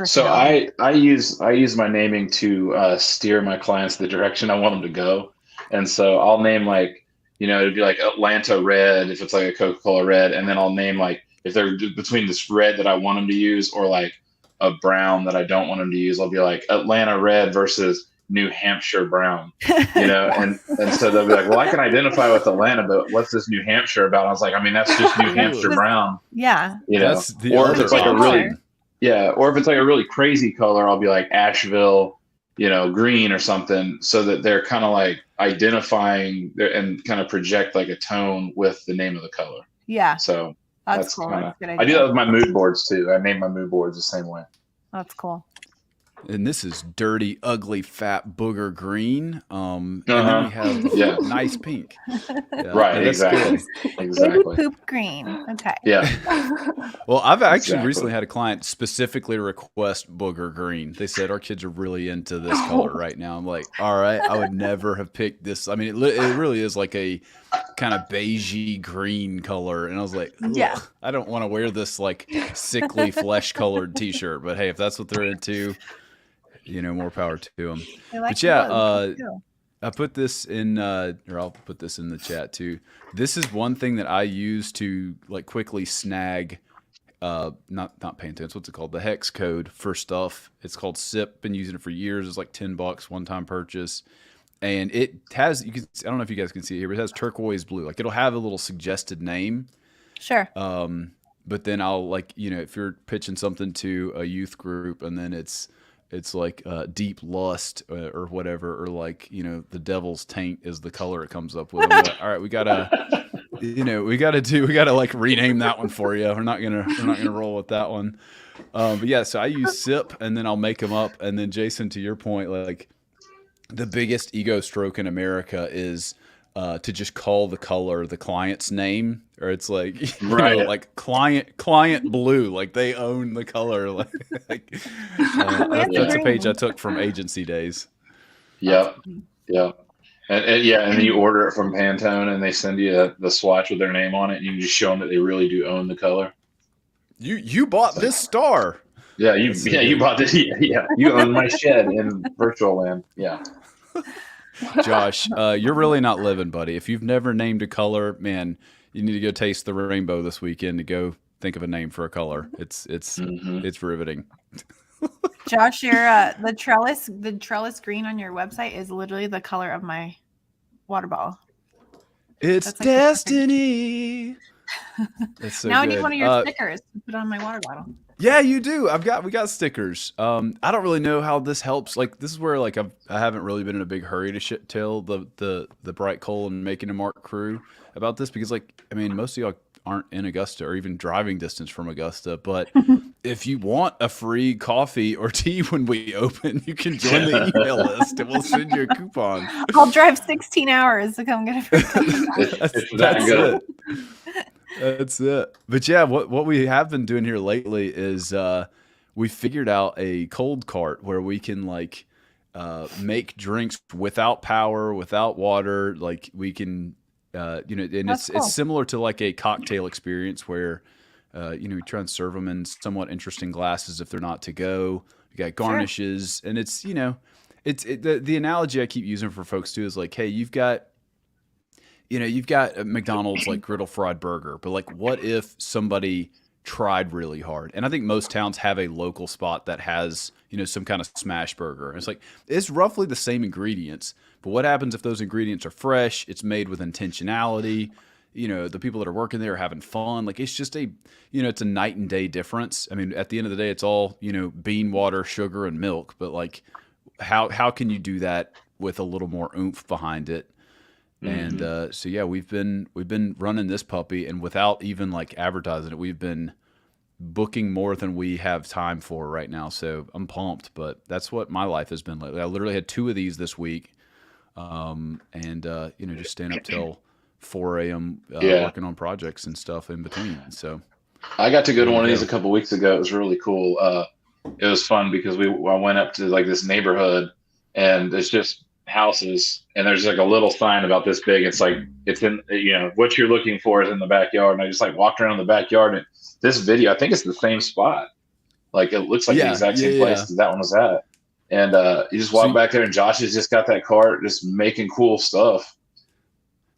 So I use my naming to steer my clients the direction I want them to go, and so I'll name it'd be Atlanta red if it's a Coca-Cola red, and then I'll name if they're between this red that I want them to use or a brown that I don't want them to use, I'll be Atlanta red versus New Hampshire brown, and so they'll be well, I can identify with Atlanta, but what's this New Hampshire about? I was that's just New Hampshire brown. Yeah, that's the or other if it's or if it's a really crazy color, I'll be Asheville, green or something, so that they're kind of identifying and kind of project a tone with the name of the color. Yeah. So that's cool. That's a good idea. I do that with my mood boards too. I name my mood boards the same way. That's cool. And this is dirty, ugly, fat booger green. And then we have nice pink. Yeah, right, exactly. Baby poop green. Okay. Yeah. Well, I've actually recently had a client specifically request booger green. They said our kids are really into this color right now. I'm like, all right, I would never have picked this. I mean, it really is a kind of beigey green color, and I was like, yeah, I don't want to wear this sickly flesh colored T-shirt. But hey, if that's what they're into, more power to them. But yeah, I put this in, or I'll put this in the chat too. This is one thing that I use to quickly snag, not paint tents. What's it called? The hex code for stuff. It's called SIP. Been using it for years. It's $10 one-time purchase, and it has. I don't know if you guys can see it here, but it has turquoise blue. It'll have a little suggested name. Sure. But then I'll like, if you're pitching something to a youth group and then it's like deep lust or whatever, or like, the devil's taint is the color it comes up with. I'm like, all right, we gotta like rename that one for you. We're not gonna roll with that one. But yeah, so I use SIP and then I'll make them up. And then Jason, to your point, like the biggest ego stroke in America is to just call the color the client's name, or it's like like client blue, like they own the color. That's a page I took from agency days. Yep. And you order it from Pantone and they send you the swatch with their name on it, and you just show them that they really do own the color. You bought this star. Yeah, you bought this. Yeah, you own my shed in virtual land. Yeah. Josh, you're really not living, buddy. If you've never named a color, man, you need to go taste the rainbow this weekend to go think of a name for a color. It's riveting. Josh, your the trellis green on your website is literally the color of my water bottle. It's like destiny. That's so now good. I need one of your stickers to put on my water bottle. Yeah, you do. We got stickers. I don't really know how this helps. Like, this is where like I haven't really been in a big hurry to tell the Bright Coal and Making a Mark crew about this, because like, I mean, most of y'all aren't in Augusta or even driving distance from Augusta, but if you want a free coffee or tea when we open, you can join the email list and we'll send you a coupon. I'll drive 16 hours to come get a free coffee. That's it. That's it. But yeah, what we have been doing here lately is we figured out a cold cart where we can like make drinks without power, without water. Like we can, and it's similar to like a cocktail experience where, we try and serve them in somewhat interesting glasses if they're not to go. You got garnishes, and it's the analogy I keep using for folks too is like, hey, you've got a McDonald's like griddle fried burger, but like, what if somebody tried really hard? And I think most towns have a local spot that has, some kind of smash burger. And it's like, it's roughly the same ingredients, but what happens if those ingredients are fresh? It's made with intentionality. The people that are working there are having fun. Like, it's just it's a night and day difference. I mean, at the end of the day, it's all, bean, water, sugar, and milk. But like, how can you do that with a little more oomph behind it? And so yeah, we've been running this puppy, and without even like advertising it, we've been booking more than we have time for right now. So I'm pumped, but that's what my life has been lately. I literally had 2 of these this week, just staying up till 4 a.m. Working on projects and stuff in between. So I got to go to one of these a couple weeks ago. It was really cool. It was fun because I went up to like this neighborhood, and it's just houses, and there's like a little sign about this big. It's like, it's in, what you're looking for is in the backyard. And I just like walked around the backyard, and this video, I think it's the same spot. Like, it looks like the exact same place that one was at. And you just walk back there, and Josh has just got that cart just making cool stuff.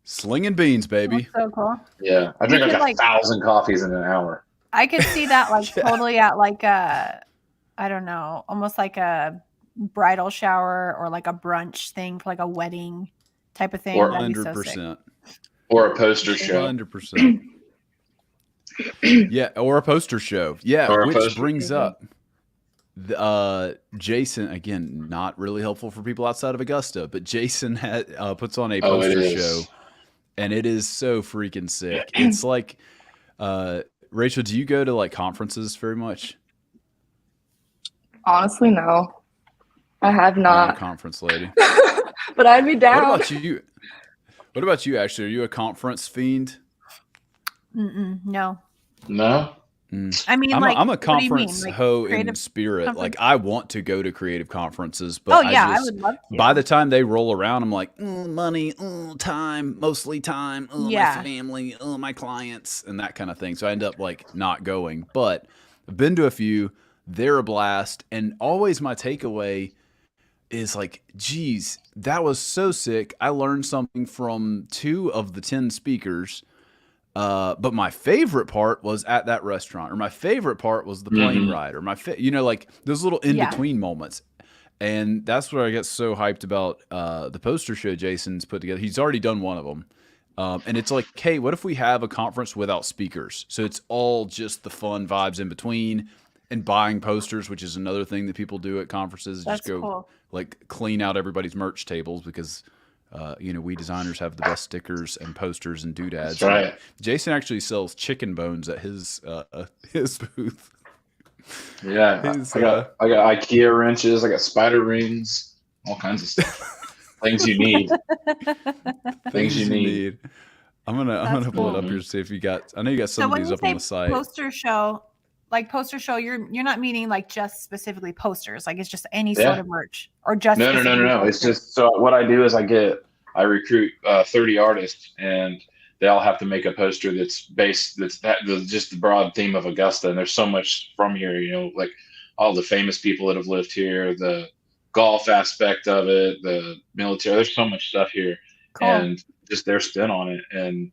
Slinging beans, baby. That's so cool. Yeah. I drink like 1,000 coffees in an hour. I could see that like totally at like I don't know, almost like a bridal shower or like a brunch thing for like a wedding type of thing. Or 100%. Or a poster show. 100%. Yeah, or a poster show. Yeah, which brings up Jason, again, not really helpful for people outside of Augusta, but Jason puts on a poster show, and it is so freaking sick. It's like, Rachel, do you go to like conferences very much? Honestly, no. I have not. I'm a conference lady. But I'd be down. What about you, Ashley? Are you a conference fiend? No. No? I mean, I'm a conference like, hoe in spirit. conference? Like, I want to go to creative conferences, but I would love to. By the time they roll around, I'm like, money, time, mostly time, my family, my clients, and that kind of thing. So I end up like not going. But I've been to a few. They're a blast, and always my takeaway is like, geez, that was so sick. I learned something from 2 of the 10 speakers. But my favorite part was at that restaurant, or my favorite part was the plane ride, or like those little in-between moments. And that's where I get so hyped about the poster show Jason's put together. He's already done one of them. And it's like, hey, what if we have a conference without speakers? So it's all just the fun vibes in between, and buying posters, which is another thing that people do at conferences. Just That's go cool. like clean out everybody's merch tables because, we designers have the best stickers and posters and doodads. That's right. And Jason actually sells chicken bones at his booth. Yeah, His, I got IKEA wrenches, I got spider rings, all kinds of stuff. Things you need. Things you need. I'm gonna pull it up cool. here to see if you got. I know you got So some of when these you up on say the site. poster show, you're not meaning like just specifically posters, like it's just any Yeah. sort of merch, or just No. specifically It's posters? just, so what I do is I recruit 30 artists, and they all have to make a poster that's just the broad theme of Augusta. And there's so much from here, like all the famous people that have lived here, the golf aspect of it, the military. There's so much stuff here, Cool. and just their spin on it. And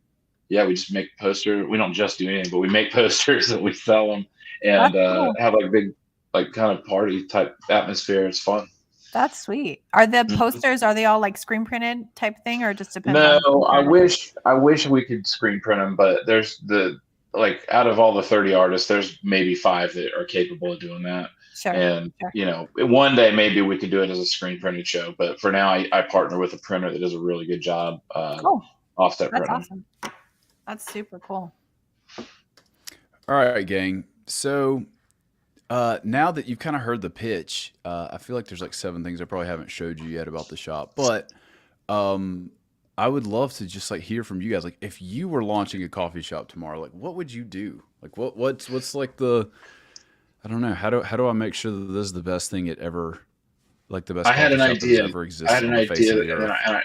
yeah, we just make a poster. We don't just do anything, but we make posters and we sell them, and That's cool. have like big, like kind of party type atmosphere. It's fun. That's sweet. Are the Mhm. posters, are they all like screen printed type thing, or it just depends No, on? I wish we could screen print them, but there's out of all the 30 artists, there's maybe 5 that are capable of doing that. Sure. And Sure. one day maybe we could do it as a screen printed show, but for now I partner with a printer that does a really good job. Cool. Offset That's printing. awesome. That's super cool. All right, gang. So now that you've kind of heard the pitch, I feel like there's like 7 things I probably haven't showed you yet about the shop, but I would love to just like hear from you guys. Like, if you were launching a coffee shop tomorrow, like what would you do? Like what's like the, I don't know, how do I make sure that this is the best thing it ever, like the best I had coffee an shop that's idea. ever I existed had an on the face of idea, the earth? and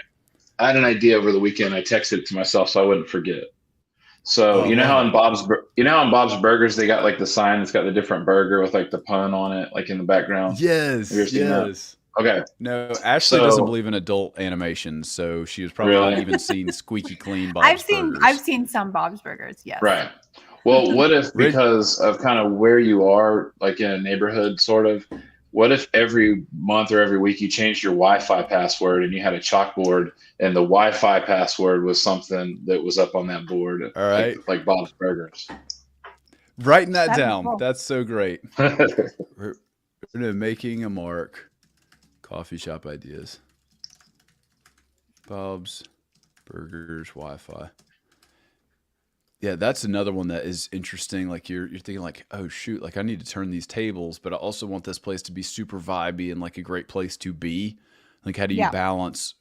I had an idea over the weekend. I texted it to myself so I wouldn't forget. So Oh, you know love how it. in Bob's Burgers they got like the sign that's got the different burger with like the pun on it, like in the background. Yes, Have you ever seen that? yes. Okay, No, Ashley doesn't So- believe in adult animation, so she was probably not Really? even seen Squeaky Clean Bob's Burgers. I've seen some Bob's Burgers. Yes. right. Well, what if, Rich- because of kind of where you are, like in a neighborhood, sort of, what if every month or every week you changed your Wi-Fi password and you had a chalkboard and the Wi-Fi password was something that was up on that board? All right. Like Bob's Burgers. Writing that That'd be down. cool. That's so great. We're making a mark. Coffee shop ideas. Bob's Burgers Wi-Fi. Yeah, that's another one that is interesting. Like you're thinking like, oh shoot, like I need to turn these tables, but I also want this place to be super vibey and like a great place to be. Like, how do you Yeah. balance?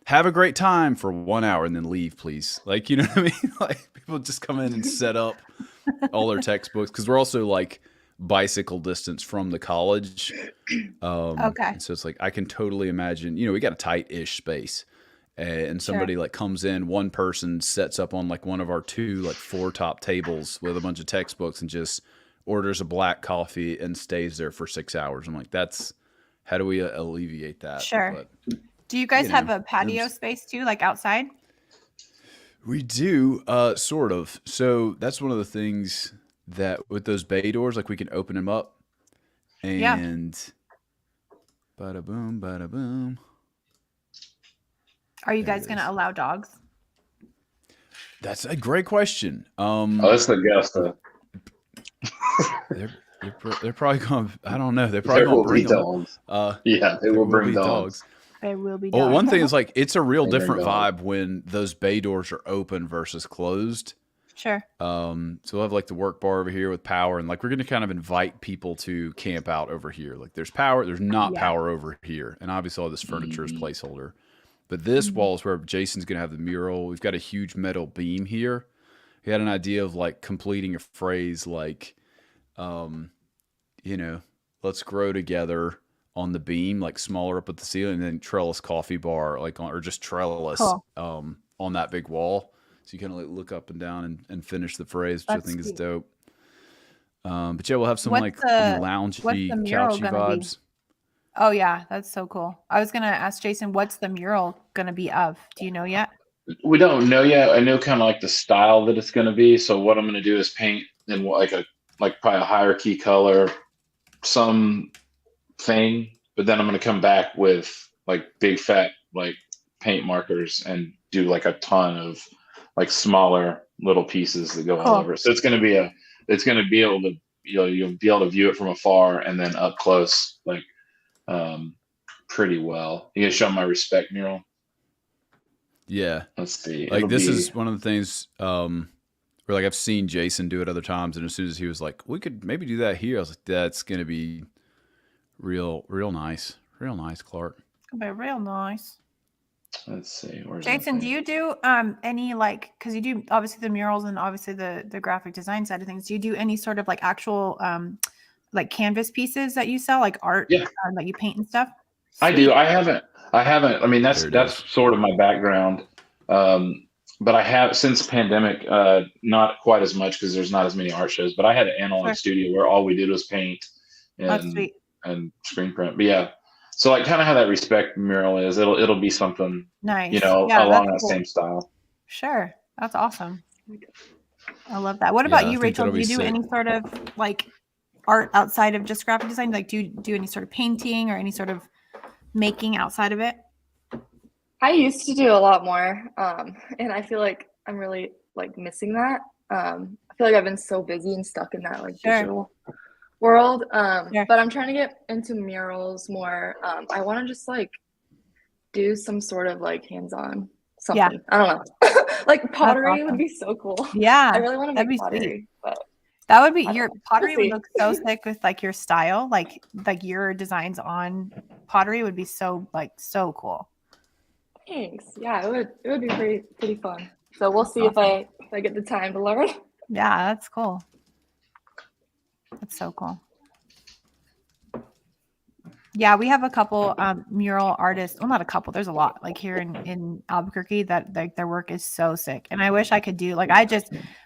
Have a great time for 1 hour and then leave, please. Like, you know what I mean? Like, people just come in and set up all their textbooks, because we're also like bicycle distance from the college. Okay. And so it's like I can totally imagine. We got a tight-ish space, and somebody like comes in, one person sets up on like one of our 2 like 4 top tables with a bunch of textbooks and just orders a black coffee and stays there for 6 hours. I'm like, that's, how do we alleviate that? Sure. But Do you guys you have know, a patio there's- space too, like outside? we do, sort of. So that's one of the things that with those bay doors, like we can open them up Yeah. and bada boom, bada boom. Are you There guys it going to is. allow dogs? That's a great question. Oh, that's the Augusta. They're probably going. I don't know. They're probably There going will to be bring them. dogs. Uh, Yeah, they there will will bring be dogs. There will be Well, dogs. one thing is like it's a real They bring different dogs. vibe when those bay doors are open versus closed. Sure. So we'll have like the work bar over here with power, and like we're going to kind of invite people to camp out over here. Like there's power, there's not Yeah. power over here, and obviously all this furniture is Mhm. placeholder. But this Mhm. wall is where Jason's going to have the mural. We've got a huge metal beam here. He had an idea of like completing a phrase like, let's grow together on the beam, like smaller up at the ceiling, and then trellis coffee bar, like on, or just trellis Cool. on that big wall. So you kind of like look up and down and finish the phrase, which That's I think is sweet. dope. But yeah, we'll have some What's like the loungy, mural couchy gonna be? vibes. Oh yeah, that's so cool. I was gonna ask Jason, what's the mural gonna be of? Do you know yet? We don't know yet. I know kind of like the style that it's going to be. So what I'm going to do is paint in like probably a higher key color, some thing, but then I'm going to come back with like big fat like paint markers and do like a ton of like smaller little pieces that go all Cool. over. So it's going to be able to, you'll be able to view it from afar and then up close, like pretty well. You gonna show my respect mural? Yeah. Let's see. Like this is one of the things where like I've seen Jason do it other times, and as soon as he was like, we could maybe do that here, I was like, that's gonna be real nice. Real nice, Clark. It'll be real nice. Let's see. Where's Jason, do you do any like, because you do obviously the murals and obviously the graphic design side of things, do you do any sort of like actual like canvas pieces that you sell, like art that you paint and stuff? I do. I haven't. I mean, that's sort of my background. But I have, since pandemic, not quite as much because there's not as many art shows, but I had an analog studio where all we did was paint and screen print. But yeah, so like kind of how that respect mural is, it'll be something nice, along that same style. Sure. That's awesome. I love that. What about you, Rachel? Do you do any sort of like art outside of just graphic design? Like do you do any sort of painting or any sort of making outside of it? I used to do a lot more, and I feel like I'm really like missing that. I feel like I've been so busy and stuck in that like digital world. But I'm trying to get into murals more. I want to just like do some sort of like hands-on something. Yeah. I don't know. Like pottery would be so cool. Yeah, I really want to make pottery, but that would be your pottery would look so sick with like your style, like your designs on pottery would be so cool. Thanks. Yeah, it would be pretty fun. So we'll see if I get the time to learn. Yeah, that's cool. That's so cool. Yeah, we have a couple mural artists. Well, not a couple. There's a lot like here in Albuquerque that like their work is so sick. And I wish I could do like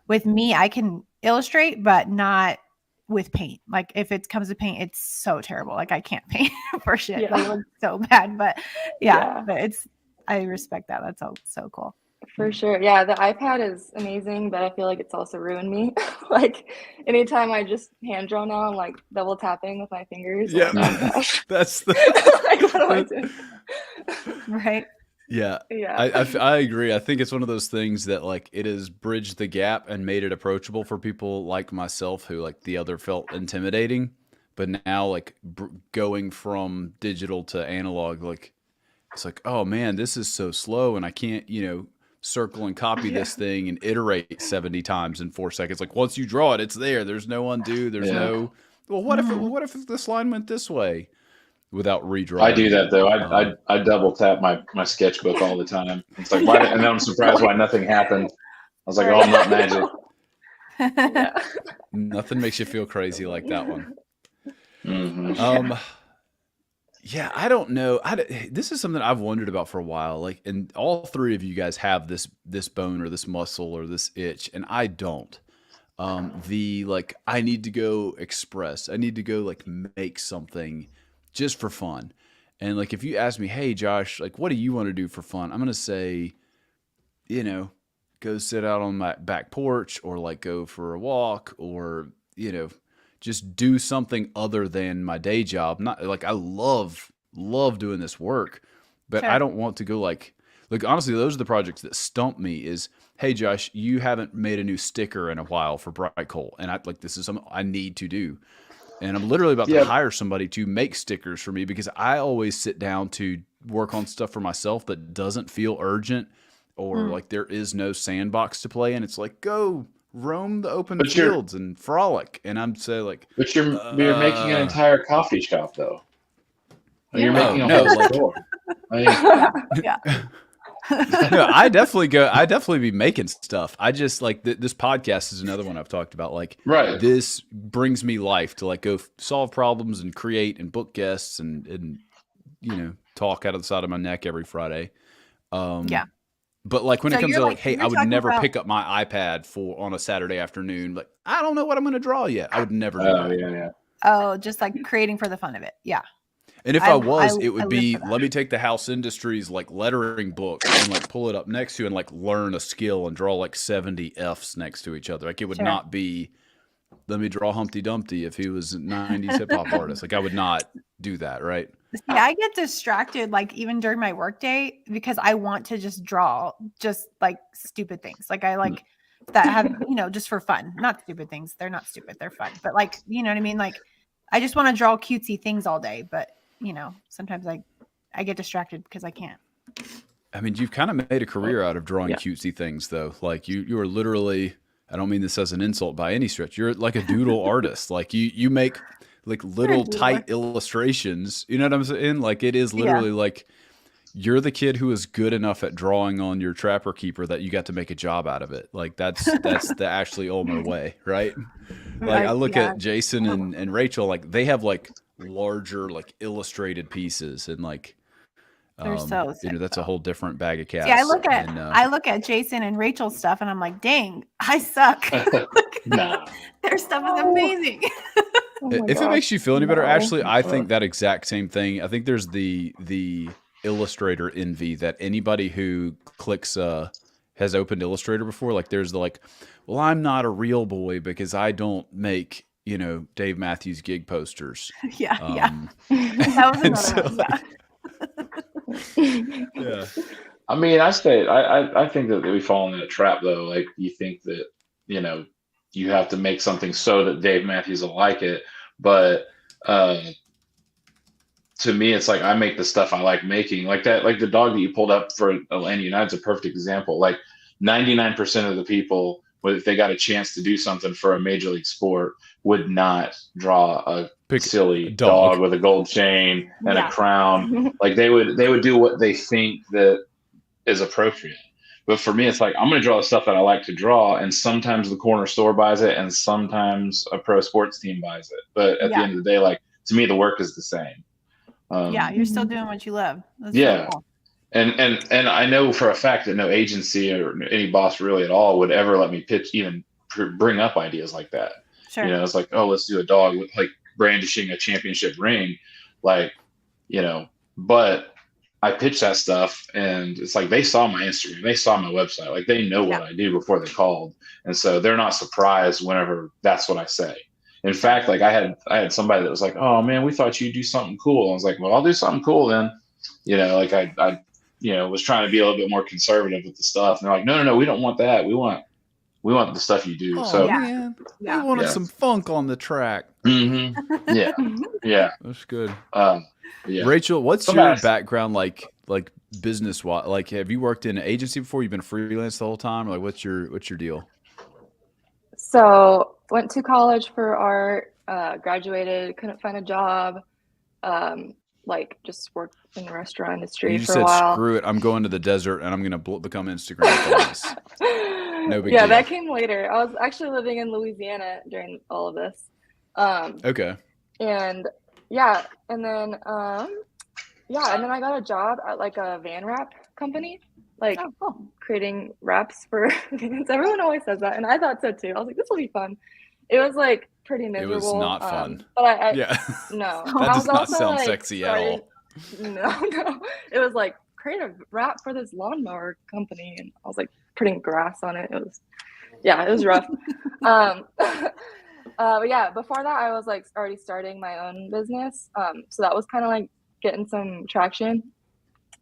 with me, I can illustrate, but not with paint. Like if it comes to paint, it's so terrible. Like I can't paint for shit. Yeah. Like, it looks so bad. But but I respect that. That's so cool. For sure. Yeah, the iPad is amazing, but I feel like it's also ruined me. Like anytime I just hand draw now, I'm like double tapping with my fingers. Yeah, like, that's the like what am I doing? Right. Yeah. I agree. I think it's one of those things that like it has bridged the gap and made it approachable for people like myself who like the other felt intimidating, but now like going from digital to analog, like it's like, oh man, this is so slow and I can't, circle and copy this thing and iterate 70 times in 4 seconds. Like once you draw it, it's there. There's no undo. There's no, well, what if this line went this way without redrawing? I do that though. I double tap my sketchbook all the time. It's like, why? And then I'm surprised why nothing happened. I was like, oh, I'm not magic. Nothing makes you feel crazy like that one. Mm-hmm. Yeah, I don't know. This is something I've wondered about for a while. Like, and all three of you guys have this bone or this muscle or this itch, and I don't. I need to go express. I need to go like make something just for fun. And like, if you ask me, hey Josh, like, what do you want to do for fun? I'm gonna say, go sit out on my back porch, or like go for a walk, or just do something other than my day job. Not like I love doing this work, but I don't want to go like honestly, those are the projects that stump me is, hey Josh, you haven't made a new sticker in a while for Bright Coal. And this is something I need to do. And I'm literally about to hire somebody to make stickers for me because I always sit down to work on stuff for myself that doesn't feel urgent or like there is no sandbox to play in. It's like, go roam the open fields and frolic, and I'm so like. But you're making an entire coffee shop, though. You're making a whole store. No, I definitely be making stuff. I just like this podcast is another one I've talked about. Like, this brings me life to like go solve problems and create and book guests and talk out of the side of my neck every Friday. But like when it comes to like, hey, I would never pick up my iPad on a Saturday afternoon. Like, I don't know what I'm going to draw yet. I would never do that. Oh, just like creating for the fun of it. Yeah. And if I it would be, let me take the House Industries like lettering book and like pull it up next to and like learn a skill and draw like 70 Fs next to each other. Like it would not be let me draw Humpty Dumpty if he was a 90s hip hop artist. Like I would not do that, right? See, I get distracted like even during my workday because I want to just draw just like stupid things. Like I like that have, just for fun. Not stupid things. They're not stupid. They're fun. But like, you know what I mean? Like I just want to draw cutesy things all day, but sometimes I get distracted because I can't. I mean, you've kind of made a career out of drawing cutesy things though. Like you are literally, I don't mean this as an insult by any stretch. You're like a doodle artist. Like you make like little tight illustrations. You know what I'm saying? Like it is literally like you're the kid who is good enough at drawing on your Trapper Keeper that you got to make a job out of it. Like that's the Ashley Ulmer way, right? Like I look at Jason and Rachel, like they have like larger like illustrated pieces and like they're so sick, that's a whole different bag of cats. See, I look at Jason and Rachel's stuff and I'm like, dang, I suck. Nah. Their stuff is amazing. If it makes you feel any better, Ashley, I think that exact same thing. I think there's the Illustrator envy that anybody who clicks has opened Illustrator before. Like there's the well, I'm not a real boy because I don't make Dave Matthews gig posters. Yeah. That was another one. Yeah. I mean, I think that we fall in that trap though. Like you think that you have to make something so that Dave Matthews will like it, but to me, it's like I make the stuff I like making. Like that, like the dog that you pulled up for Atlanta United's a perfect example. Like 99% of the people, if they got a chance to do something for a major league sport, would not draw a silly dog with a gold chain and a crown. Like they would do what they think that is appropriate. But for me, it's like I'm going to draw the stuff that I like to draw, and sometimes the corner store buys it, and sometimes a pro sports team buys it. But at the end of the day, like to me, the work is the same. You're still doing what you love. That's really cool. And I know for a fact that no agency or any boss really at all would ever let me pitch, even bring up ideas like that. Sure. It's like, oh, let's do a dog with like brandishing a championship ring, like, but I pitched that stuff and it's like they saw my Instagram, they saw my website, like they know what I do before they called, and so they're not surprised whenever that's what I say. In fact, like I had somebody that was like, oh man, we thought you'd do something cool. I was like, well, I'll do something cool then. Like I was trying to be a little bit more conservative with the stuff. And they're like, no, we don't want that. We want the stuff you do. Oh, man. We wanted some funk on the track. Mm-hmm. Yeah. That's good. Yeah. Rachel, what's your background like business wise? Like, have you worked in an agency before? You've been freelance the whole time? Like, what's your deal? So went to college for art, graduated, couldn't find a job, just worked in the restaurant industry for a while. You said, screw it, I'm going to the desert and I'm going to become Instagram famous. No big deal. That came later. I was actually living in Louisiana during all of this. Okay. And and then I got a job at like a van wrap company. Creating wraps for vans. Everyone always says that, and I thought so too. I was like, this will be fun. It was like pretty miserable. It was not fun. But no. That does not sound sexy at all. No. It was like create a wrap for this lawnmower company, and I was like putting grass on it. It was rough. But before that, I was like already starting my own business. So that was kind of like getting some traction.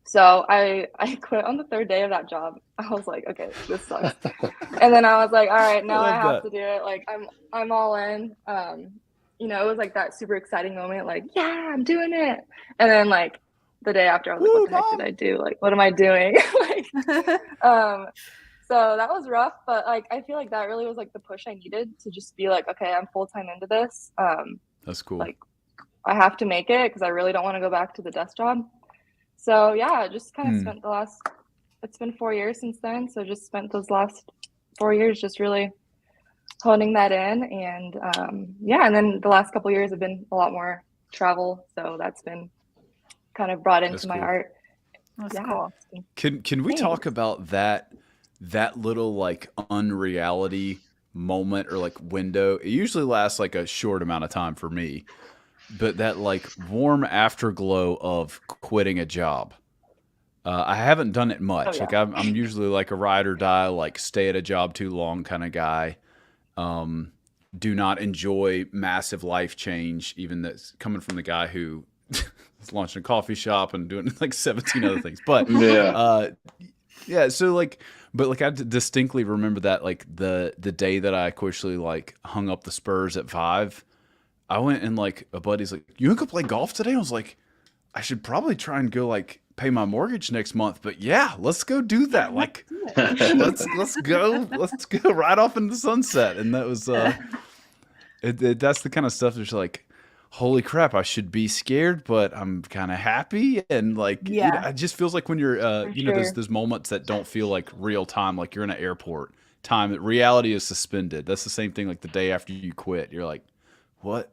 So I quit on the third day of that job. I was like, okay, this sucks. And then I was like, all right, now I have to do it. Like I'm all in. It was like that super exciting moment, like, yeah, I'm doing it. And then like the day after, I was like, what the heck did I do? Like, what am I doing? So that was rough, but like I feel like that really was like the push I needed to just be like, okay, I'm full-time into this. That's cool. Like I have to make it because I really don't want to go back to the desk job. So just kind of spent it's been 4 years since then. So just spent those last 4 years just really honing that in. And and then the last couple of years have been a lot more travel. So that's been kind of brought into my art. That's cool. Can we talk about that little like unreality moment or like window? It usually lasts like a short amount of time for me. But that like warm afterglow of quitting a job, I haven't done it much. Like I'm usually like a ride or die, like stay at a job too long kind of guy. do not enjoy massive life change, even that's coming from the guy who is launching a coffee shop and doing like 17 other things. But Yeah. yeah, so like, but like I distinctly remember that like the day that I officially like hung up the Spurs at 5, I went and like a buddy's like, "You want to go play golf today?" I was like, I should probably try and go like pay my mortgage next month. But yeah, let's go do that. Like, let's go right off into the sunset. And that was that's the kind of stuff that's like, holy crap, I should be scared, but I'm kind of happy. And like, you know, it just feels like when you're, you know, those moments that don't feel like real time, like you're in an airport. Reality is suspended. That's the same thing. Like the day after you quit, you're like, what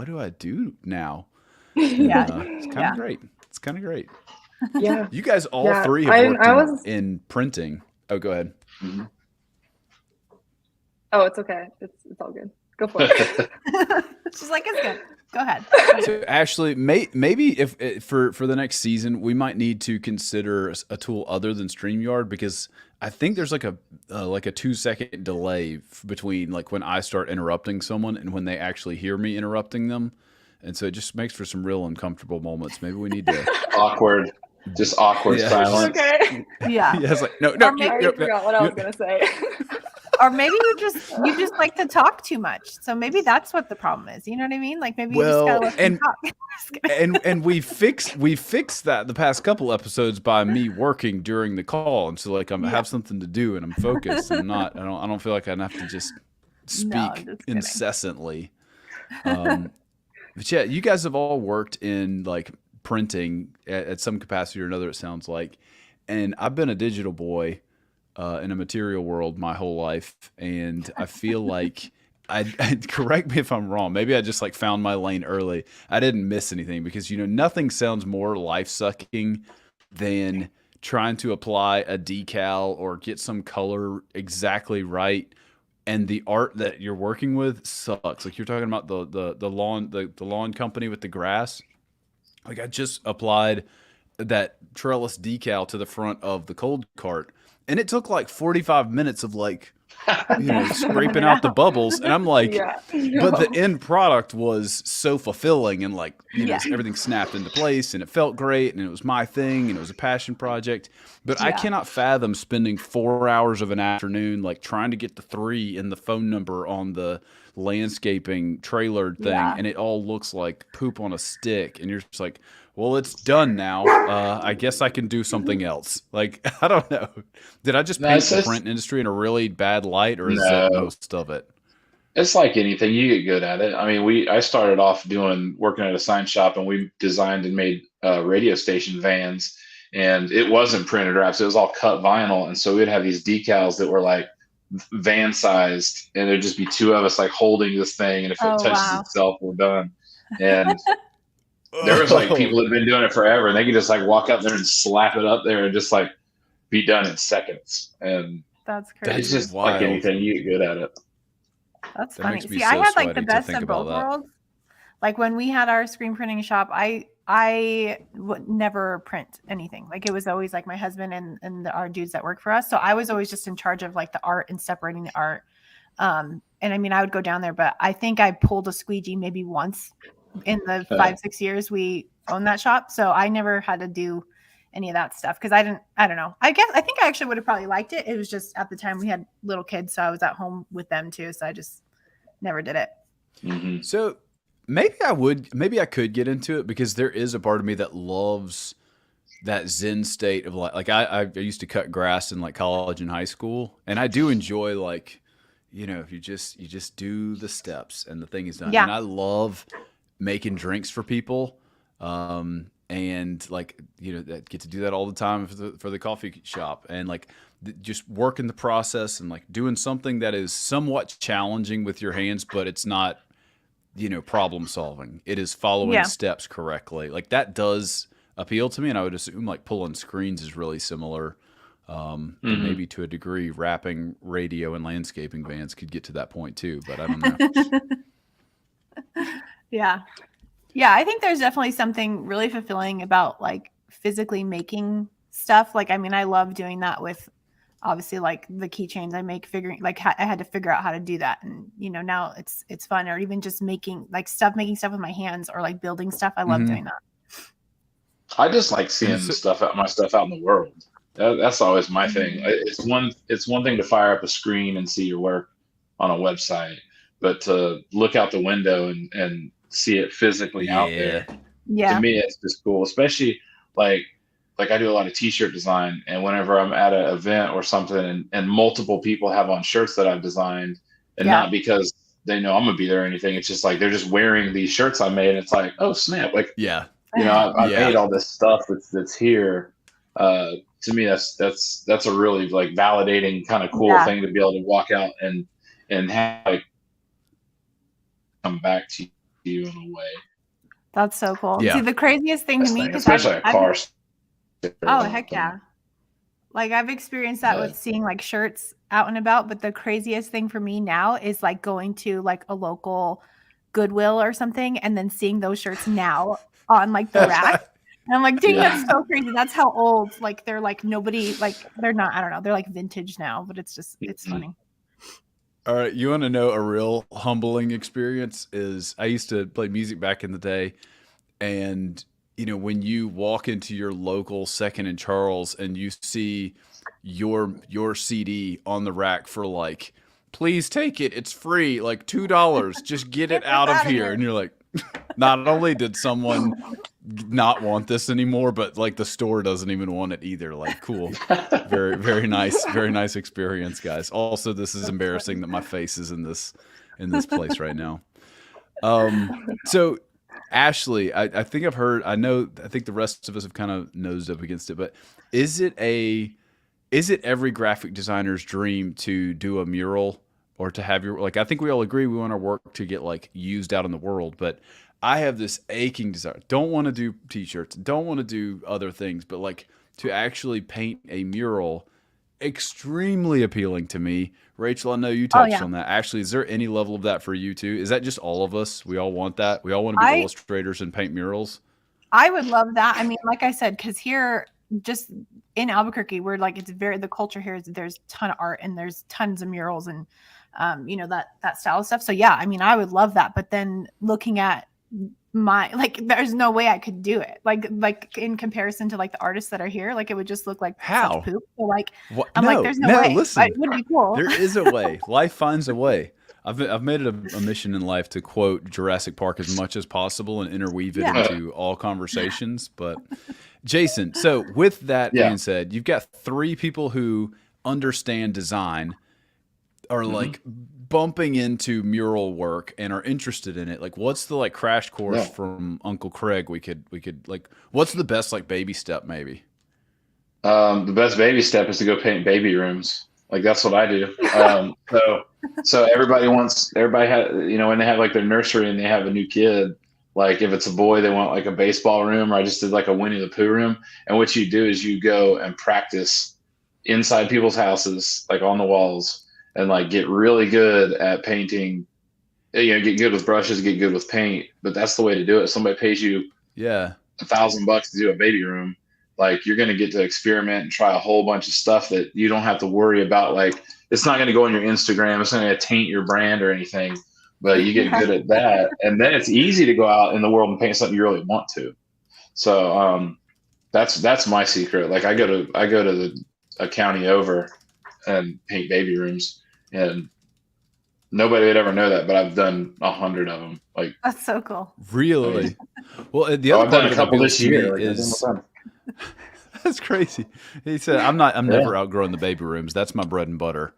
do I do now? Yeah. It's kind of great. It's kind of great. Yeah. You guys all Yeah, three have worked I was. in printing. Oh, go ahead. Mhm. Oh, it's okay. It's all good. Go for it. She's like, it's good. Go ahead. So Ashley, maybe if for the next season, we might need to consider a tool other than StreamYard, because I think there's like a 2-second delay between like when I start interrupting someone and when they actually hear me interrupting them, and so it just makes for some real uncomfortable moments. Maybe we need to Awkward. Just awkward Yeah. silence. Okay. Yeah. yeah, it's like no, Or I maybe- already forgot what I was gonna say. Or maybe you just like to talk too much. So maybe that's what the problem is. You know what I mean? Like maybe you just gotta let them talk. Just kidding. and we fixed that the past couple episodes by me working during the call, and so like I have something to do and I'm focused. And I don't feel like I have to just speak I'm just kidding. incessantly. But yeah, you guys have all worked in like printing at some capacity or another, it sounds like, and I've been a digital boy in a material world my whole life, and I feel like I correct me if I'm wrong. Maybe I just like found my lane early. I didn't miss anything, because you know nothing sounds more life sucking than trying to apply a decal or get some color exactly right, and the art that you're working with sucks. Like you're talking about the lawn company with the grass. Like I just applied that trellis decal to the front of the cold cart, and it took like 45 minutes of like, you know, scraping out the bubbles, and I'm like, Yeah. but the end product was so fulfilling, and like, you know, Yeah. everything snapped into place and it felt great, and it was my thing and it was a passion project. But I Yeah. cannot fathom spending 4 hours of an afternoon like trying to get the 3 in the phone number on the landscaping trailer thing, Yeah. and it all looks like poop on a stick, and you're just like, well, it's done now. I guess I can do something else. Like, I don't know. Did I just No, paint it's the just- print industry in a really bad light, or is that No. most of it? It's like anything, you get good at it. I mean, I started off working at a sign shop, and we designed and made radio station vans, and it wasn't printed wraps. It was all cut vinyl. And so we'd have these decals that were like van sized, and there'd just be 2 of us like holding this thing. And if it Oh, touches wow. itself, we're done. And there was like people that have been doing it forever, and they could just like walk up there and slap it up there and just like be done in seconds. And That's crazy. it's just wild. like anything, you get good at it. That's That funny. makes me See, I so had like the sweaty to best think of both about that. worlds. Like when we had our screen printing shop, I would never print anything. Like it was always like my husband and our dudes that work for us. So I was always just in charge of like the art and separating the art. And I mean, I would go down there, but I think I pulled a squeegee maybe once in the 5-6 years we owned that shop. So I never had to do any of that stuff because I don't know. I think I actually would have probably liked it. It was just at the time we had little kids, so I was at home with them too. So I just never did it. Mhm. So maybe I could get into it, because there is a part of me that loves that Zen state of like I used to cut grass in like college and high school, and I do enjoy like, you know, if you just do the steps and the thing is done. Yeah. And I love making drinks for people. And like, you know, that get to do that all the time for the coffee shop, and like just working the process and like doing something that is somewhat challenging with your hands, but it's not, you know, problem solving. It is following Yeah. steps correctly. Like that does appeal to me, and I would assume like pulling screens is really similar. And Mhm. maybe to a degree, wrapping radio and landscaping vans could get to that point too. But I don't know. Yeah. Yeah, I think there's definitely something really fulfilling about like physically making stuff. Like, I mean, I love doing that with obviously like the keychains I make, figuring like I had to figure out how to do that. And, you know, now it's fun. Or even just making stuff with my hands, or like building stuff. I love doing that. I just like seeing my stuff out in the world. That's always my thing. It's one thing to fire up a screen and see your work on a website, but to look out the window and see it physically out there, to me, it's just cool. Especially like I do a lot of t-shirt design, and whenever I'm at an event or something, and multiple people have on shirts that I've designed, and not because they know I'm gonna be there or anything. It's just like they're just wearing these shirts I made. And it's like, oh snap! Like, you know, I made all this stuff that's here. To me, that's a really like validating kind of cool thing to be able to walk out and have like come back to you in a way. That's so cool. See, the craziest thing to me, especially a car. Oh heck yeah! Like I've experienced that with seeing like shirts out and about. But the craziest thing for me now is like going to like a local Goodwill or something, and then seeing those shirts now on like the rack. And I'm like, dang, that's so crazy. That's how old, like, they're like nobody, like, they're not, I don't know. They're like vintage now, but it's just, it's funny. All right. You want to know a real humbling experience is I used to play music back in the day. And, you know, when you walk into your local Second and Charles and you see your CD on the rack for like, please take it. It's free. Like $2. Just get it out of here. And you're like, not only did someone not want this anymore, but like the store doesn't even want it either. Like, cool. Very, very nice. Very nice experience, guys. Also, this is embarrassing that my face is in this place right now. So Ashley, I think I've heard, I think the rest of us have kind of nosed up against it, but is it every graphic designer's dream to do a mural or to have your, like, I think we all agree we want our work to get like used out in the world, but I have this aching desire. Don't want to do t-shirts, don't want to do other things, but like to actually paint a mural, extremely appealing to me. Rachel, I know you touched on that. Ashley, is there any level of that for you too? Is that just all of us? We all want that? We all want to be illustrators and paint murals? I would love that. I mean, like I said, because here, just in Albuquerque, we're like, the culture here is there's a ton of art and there's tons of murals and, you know, that style of stuff. So yeah, I mean, I would love that. But then looking at there's no way I could do it. Like in comparison to like the artists that are here, like it would just look like such poop. So like, I'm like, there's no way. Listen, it would be cool. There is a way. Life finds a way. I've made it a mission in life to quote Jurassic Park as much as possible and interweave it into all conversations. But Jason, so with that being said, you've got 3 people who understand design, are like bumping into mural work and are interested in it. Like, what's the like crash course from Uncle Craig? We could like, what's the best like baby step maybe? The best baby step is to go paint baby rooms. Like that's what I do. So everybody has, you know, when they have like their nursery and they have a new kid, like if it's a boy, they want like a baseball room, or I just did like a Winnie the Pooh room. And what you do is you go and practice inside people's houses, like on the walls, and like get really good at painting, you know, get good with brushes, get good with paint. But that's the way to do it. If somebody pays you $1,000 to do a baby room, like you're going to get to experiment and try a whole bunch of stuff that you don't have to worry about. Like it's not going to go on your Instagram. It's not going to taint your brand or anything, but you get good at that. And then it's easy to go out in the world and paint something you really want to. So that's my secret. Like I go to a county over and paint baby rooms, and nobody would ever know that, but I've done 100 of them. Like that's so cool. Really? Well, the other I've done a couple this year. Is that's crazy. He said, "I'm never outgrowing the baby rooms. That's my bread and butter."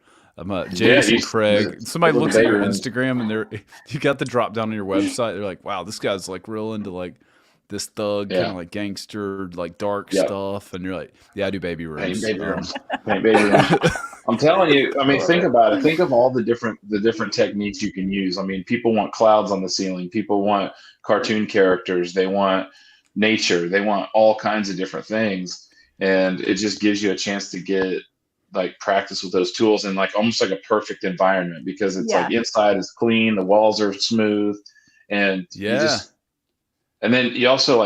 Jason Craig. Somebody looks at your Instagram and you got the drop down on your website. They're like, "Wow, this guy's like real into like this thug kind of like gangster, like dark stuff." And you're like, "Yeah, I do baby rooms." Paint baby rooms. I'm telling you. I mean, think about it. Think of all the different techniques you can use. I mean, people want clouds on the ceiling. People want cartoon characters. They want nature. They want all kinds of different things, and it just gives you a chance to get like practice with those tools and like almost like a perfect environment, because it's like inside is clean, the walls are smooth, and and then you also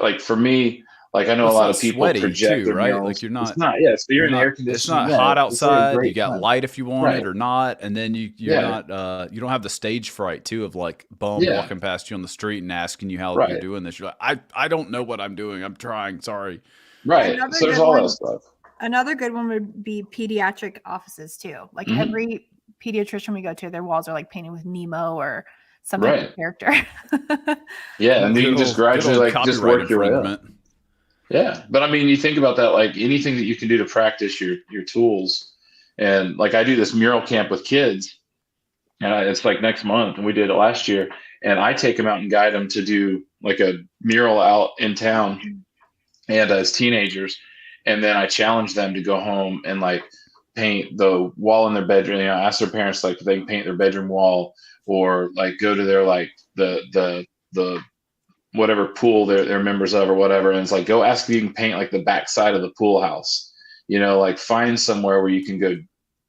like for me, Like I know Well, a it's lot not of people sweaty project too, their right? murals. Like you're It's not not. Yeah, so you're in the air it's conditioning. not Yeah, hot it's like a outside. You great got time. light if you want Right. it or not, and then you're Yeah. not you don't have the stage fright too of like bum Yeah. walking past you on the street and asking you how you're Right. doing this. You're like, I don't know what I'm doing. I'm trying. Sorry. Right. Another So there's good all one- that stuff. Another good one would be pediatric offices too. Like Mhm. every pediatrician we go to, their walls are like painted with Nemo or some type Right. of character. Yeah, and then you can just gradually like just copyright work your way up. infringement. Yeah, but I mean, you think about that, like anything that you can do to practice your tools, and like I do this mural camp with kids, and it's like next month, and we did it last year, and I take them out and guide them to do like a mural out in town, and as teenagers, and then I challenge them to go home and like paint the wall in their bedroom. You know, ask their parents like if they can paint their bedroom wall, or like go to their like the whatever pool they're members of or whatever, and it's like go ask if you can paint like the back side of the pool house. You know, like find somewhere where you can go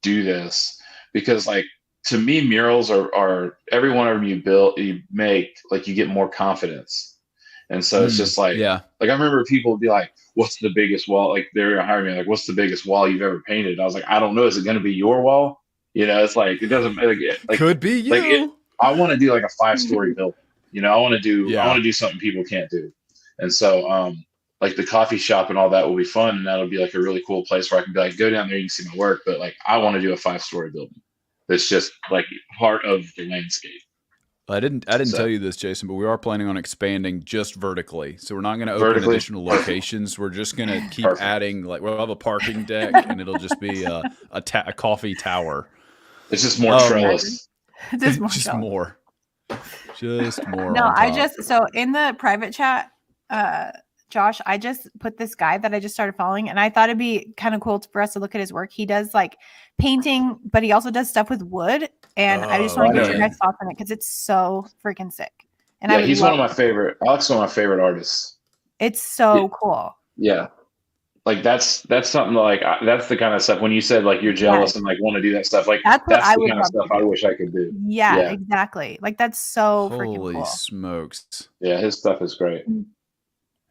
do this, because like to me murals are every one of them you make, like you get more confidence. And so it's just like, yeah. like I remember people would be like, what's the biggest wall? Like they're hiring me, like, what's the biggest wall you've ever painted? I was like, I don't know. Is it going to be your wall? You know, it's like, it doesn't like Could be you. Like I want to do like a 5-story building. You know, I want to do something people can't do. And so, like the coffee shop and all that will be fun. And that'll be like a really cool place where I can be like, go down there, you can see my work. But like, I want to do a 5-story building. That's just like part of the landscape. I didn't tell you this, Jason, but we are planning on expanding just vertically. So we're not going to open additional locations. We're just going to keep adding, like we'll have a parking deck and it'll just be a coffee tower. It's just more trellis. Just more. No, so in the private chat, Josh, I just put this guy that I just started following, and I thought it'd be kind of cool for us to look at his work. He does like painting, but he also does stuff with wood. And I just want to get your guys' thoughts on it because it's so freaking sick. And yeah, he's one of my favorite. Alex's one of my favorite artists. It's so cool. Yeah, like that's something like that's the kind of stuff when you said like you're jealous and like want to do that stuff. Like that's the kind of stuff I wish I could do. Yeah, exactly. Like that's so freaking cool. Holy smokes! Yeah, his stuff is great.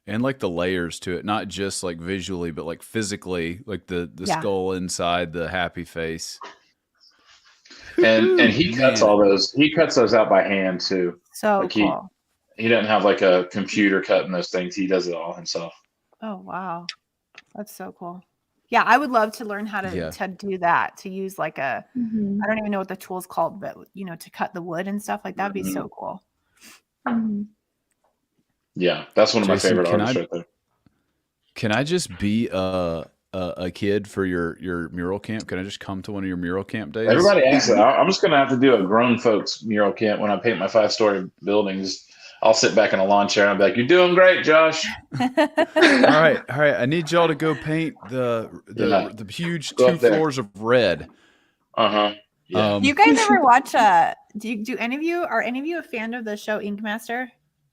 And like the layers to it, not just like visually, but like physically, like the skull inside the happy face. And he cuts all those. He cuts those out by hand too. So like cool. He doesn't have like a computer cutting those things. He does it all himself. Oh wow, that's so cool. Yeah, I would love to learn how to do that. To use like a, I don't even know what the tool's called, but you know, to cut the wood and stuff like that would be so cool. Yeah, that's one of my favorite artists right there. Can I just be a kid for your mural camp? Can I just come to one of your mural camp days? Everybody asks that. I'm just going to have to do a grown folks mural camp when I paint my 5-story buildings. I'll sit back in a lawn chair and I'll be like, "You're doing great, Josh." All right. I need y'all to go paint the huge 2 floors of red. Yeah. Do you guys ever watch? Do any of you a fan of the show Ink Master?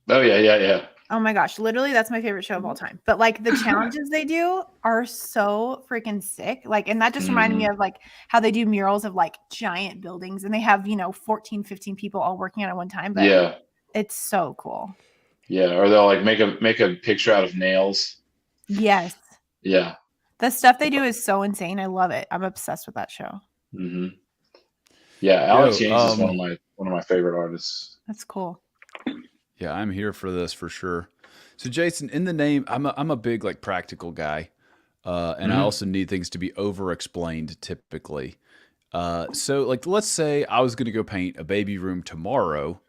Oh yeah. Oh my gosh, literally that's my favorite show of all time. But like the challenges they do are so freaking sick. Like, and that just reminded me of like how they do murals of like giant buildings and they have, 14, 15 people all working on it at one time. But it's so cool. Yeah. Or they'll like make a picture out of nails. Yes. Yeah. The stuff they do is so insane. I love it. I'm obsessed with that show. Mm-hmm. Yeah. Alex James is one of my favorite artists. That's cool. Yeah, I'm here for this for sure. So, Jason, in the name, I'm a big like practical guy, and I also need things to be over-explained typically. So, like, let's say I was going to go paint a baby room tomorrow,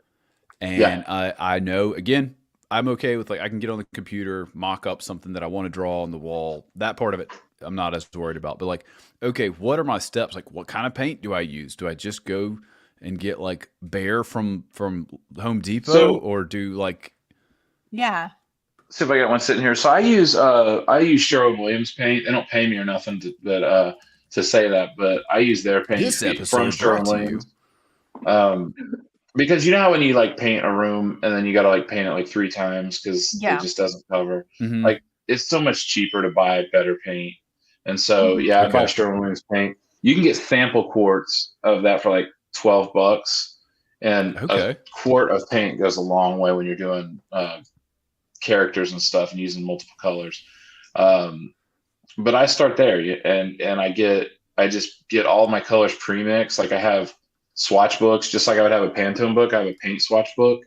and I know again I'm okay with like I can get on the computer, mock up something that I want to draw on the wall. That part of it I'm not as worried about. But like, okay, what are my steps? Like, what kind of paint do I use? Do I just go and get like Bear from Home Depot, or do like? Yeah. See if I got one sitting here. So I use Sherman-Williams paint. They don't pay me or nothing to say that, but I use their paint This from episode brought to Sherman-Williams. Because you know how when you like paint a room and then you got to like paint it like 3 times because it just doesn't cover. Like it's so much cheaper to buy better paint, and so I buy Sherman-Williams paint. You can get sample quarts of that for like $12, and a quart of paint goes a long way when you're doing characters and stuff and using multiple colors. But I start there, and I just get all my colors pre-mixed. Like I have swatch books, just like I would have a Pantone book. I have a paint swatch book,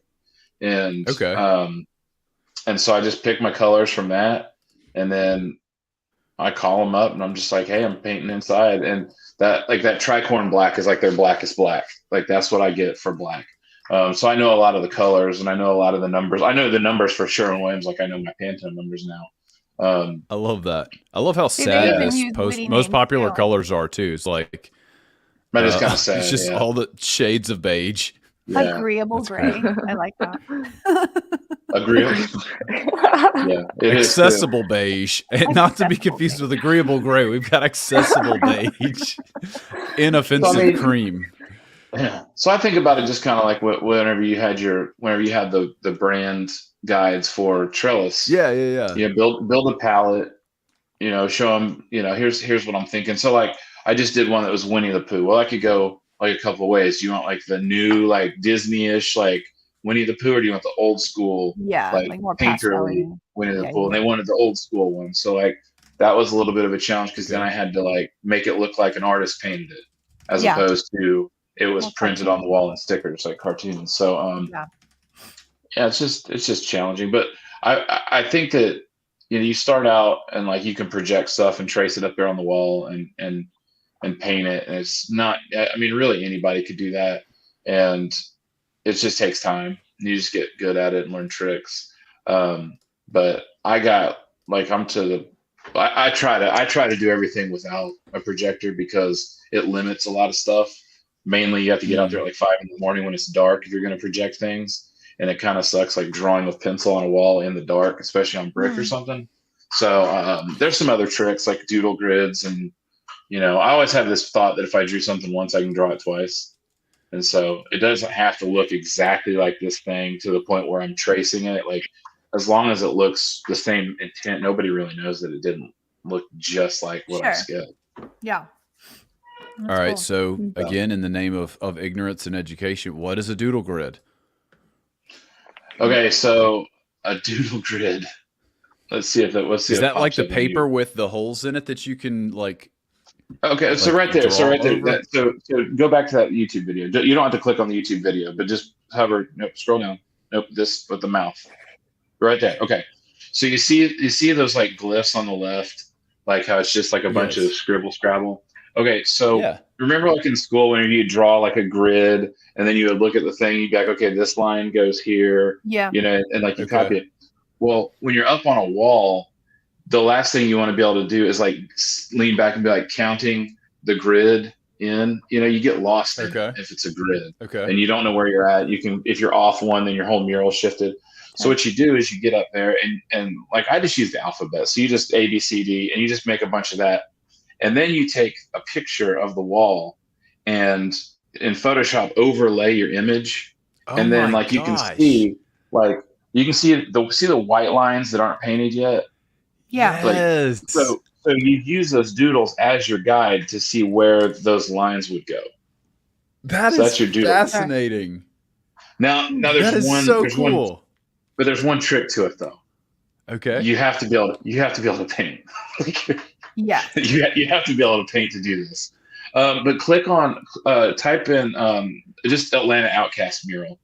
and Okay. and so I just pick my colors from that, and then I call them up, and I'm just like, hey, I'm painting inside, and that tricorn black is like their blackest black. Like that's what I get for black. So I know a lot of the colors, and I know a lot of the numbers. I know the numbers for Sherman-Williams, like I know my Pantone numbers now. I love that. I love how See, they sad even this use witty most names, popular too. colors are too. It's like That is kind of sad. it's just yeah. all the shades of beige. Yeah. Agreeable That's gray. I like that. Agreeable. Yeah, it is too. Accessible beige, and not to be confused with agreeable gray. We've got accessible beige, inoffensive So, I mean- cream. Yeah. So I think about it just kind of like whenever you had the brand guides for trellis. Yeah. You know, build a palette. You know, show them. You know, here's what I'm thinking. So like, I just did one that was Winnie the Pooh. Well, I could go like a couple of ways. Do you want like the new like Disney-ish like Winnie the Pooh, or do you want the old school Yeah, like more painterly pastel-y. Winnie the Yeah, Pooh? And they wanted the old school one. So like that was a little bit of a challenge because then I had to like make it look like an artist painted it, as Yeah. opposed to it was More printed on the wall in stickers like cartoons. So yeah, it's just challenging. But I think that you start out and like you can project stuff and trace it up there on the wall and paint it. And it's not, I mean, really anybody could do that. And it just takes time. You just get good at it and learn tricks. But I got like, I try to do everything without a projector because it limits a lot of stuff. Mainly you have to get out there at like 5 a.m. when it's dark if you're going to project things. And it kind of sucks like drawing with pencil on a wall in the dark, especially on brick or something. So there's some other tricks like doodle grids. And, I always have this thought that if I drew something once, I can draw it twice. And so it doesn't have to look exactly like this thing to the point where I'm tracing it. Like as long as it looks the same intent, nobody really knows that it didn't look just like what I sketched. Yeah. All right. So again, in the name of ignorance and education, what is a doodle grid? Okay, so a doodle grid. Let's see if is that like the paper with the holes in it that you can like? Okay, so right there. So go back to that YouTube video. You don't have to click on the YouTube video, but just hover. Nope, scroll down. Nope, this with the mouth. Right there. Okay. So you see those like glyphs on the left, like how it's just like a bunch of scribble scrabble. Okay, so remember like in school when you draw like a grid and then you would look at the thing, you'd be like, okay, this line goes here. Yeah. And like you copy it. Well, when you're up on a wall, the last thing you want to be able to do is like lean back and be like counting the grid in. You get lost in it if it's a grid. Okay. And you don't know where you're at. You can, if you're off one, then your whole mural shifted. So what you do is you get up there and like I just use the alphabet. So you just A, B, C, D, and you just make a bunch of that. And then you take a picture of the wall and in Photoshop overlay your image. And then like you can see the white lines that aren't painted yet. Yeah. Yes. So you use those doodles as your guide to see where those lines would go. That's your doodle. Fascinating. Now there's cool. But there's one trick to it though. Okay. You have to be able to paint. Yeah. You have to be able to paint to do this. But type in just Atlanta Outcast mural.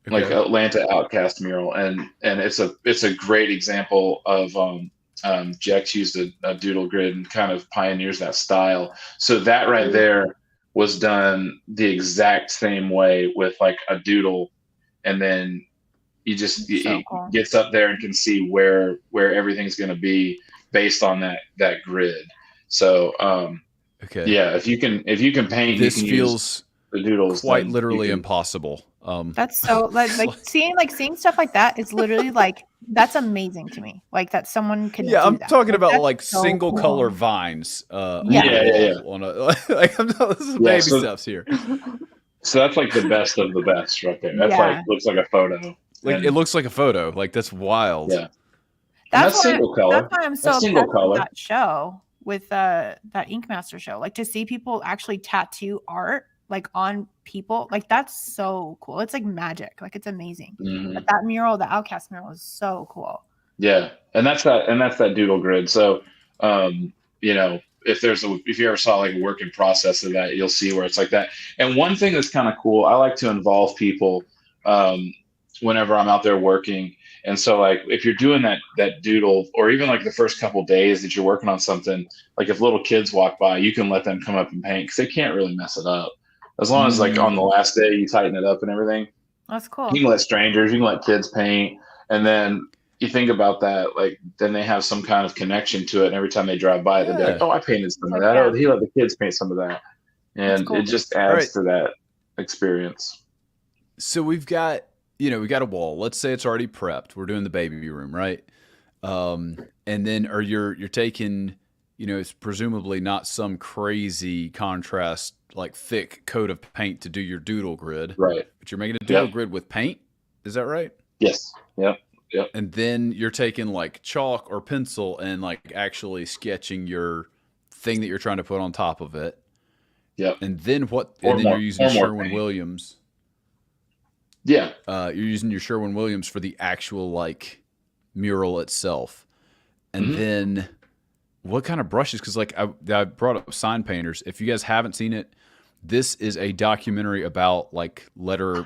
Okay. Like Atlanta Outcast mural. And it's a great example of Jex used a doodle grid and kind of pioneers that style. So that right there was done the exact same way with like a doodle, and then you just it gets up there and can see where everything's going to be based on that grid. So if you can paint, this you can feels use the doodles. Quite literally impossible. That's so like seeing stuff like that is literally like that's amazing to me. Like that someone can. Yeah, do I'm that. talking about that's like so single cool. color vines. Yeah. On like this is baby steps here. So that's like the best of the best right there. That's like looks like a photo. Like it looks like a photo. Like that's wild. Yeah. That's single color. That's why I'm so obsessed with that show with that Ink Master show. Like to see people actually tattoo art like on people. Like that's so cool. It's like magic. Like it's amazing. Mhm. But that mural, the Outcast mural, is so cool. Yeah, and that's that doodle grid. So, you know, if you ever saw like a working process of that, you'll see where it's like that. And one thing that's kind of cool, I like to involve people whenever I'm out there working. And so, like, if you're doing that doodle, or even like the first couple days that you're working on something, like if little kids walk by, you can let them come up and paint because they can't really mess it up. As long as like on the last day you tighten it up and everything. That's cool. You can let strangers, you can let kids paint, and then you think about that, like then they have some kind of connection to it. And every time they drive by, they'll be like, "Oh, I painted some of that. Yeah. Oh, he let the kids paint some of that," and cool. it just adds to that experience. So we've got a wall. Let's say it's already prepped. We're doing the baby room, right? And then you're taking, it's presumably not some crazy contrast, like thick coat of paint to do your doodle grid. Right. But you're making a doodle grid with paint. Is that right? Yes. Yep. And then you're taking like chalk or pencil and like actually sketching your thing that you're trying to put on top of it. Yep. And then you're using Sherwin-Williams. Yeah. You're using your Sherwin-Williams for the actual like mural itself. And then what kind of brushes? Because like I brought up sign painters. If you guys haven't seen it, this is a documentary about like letter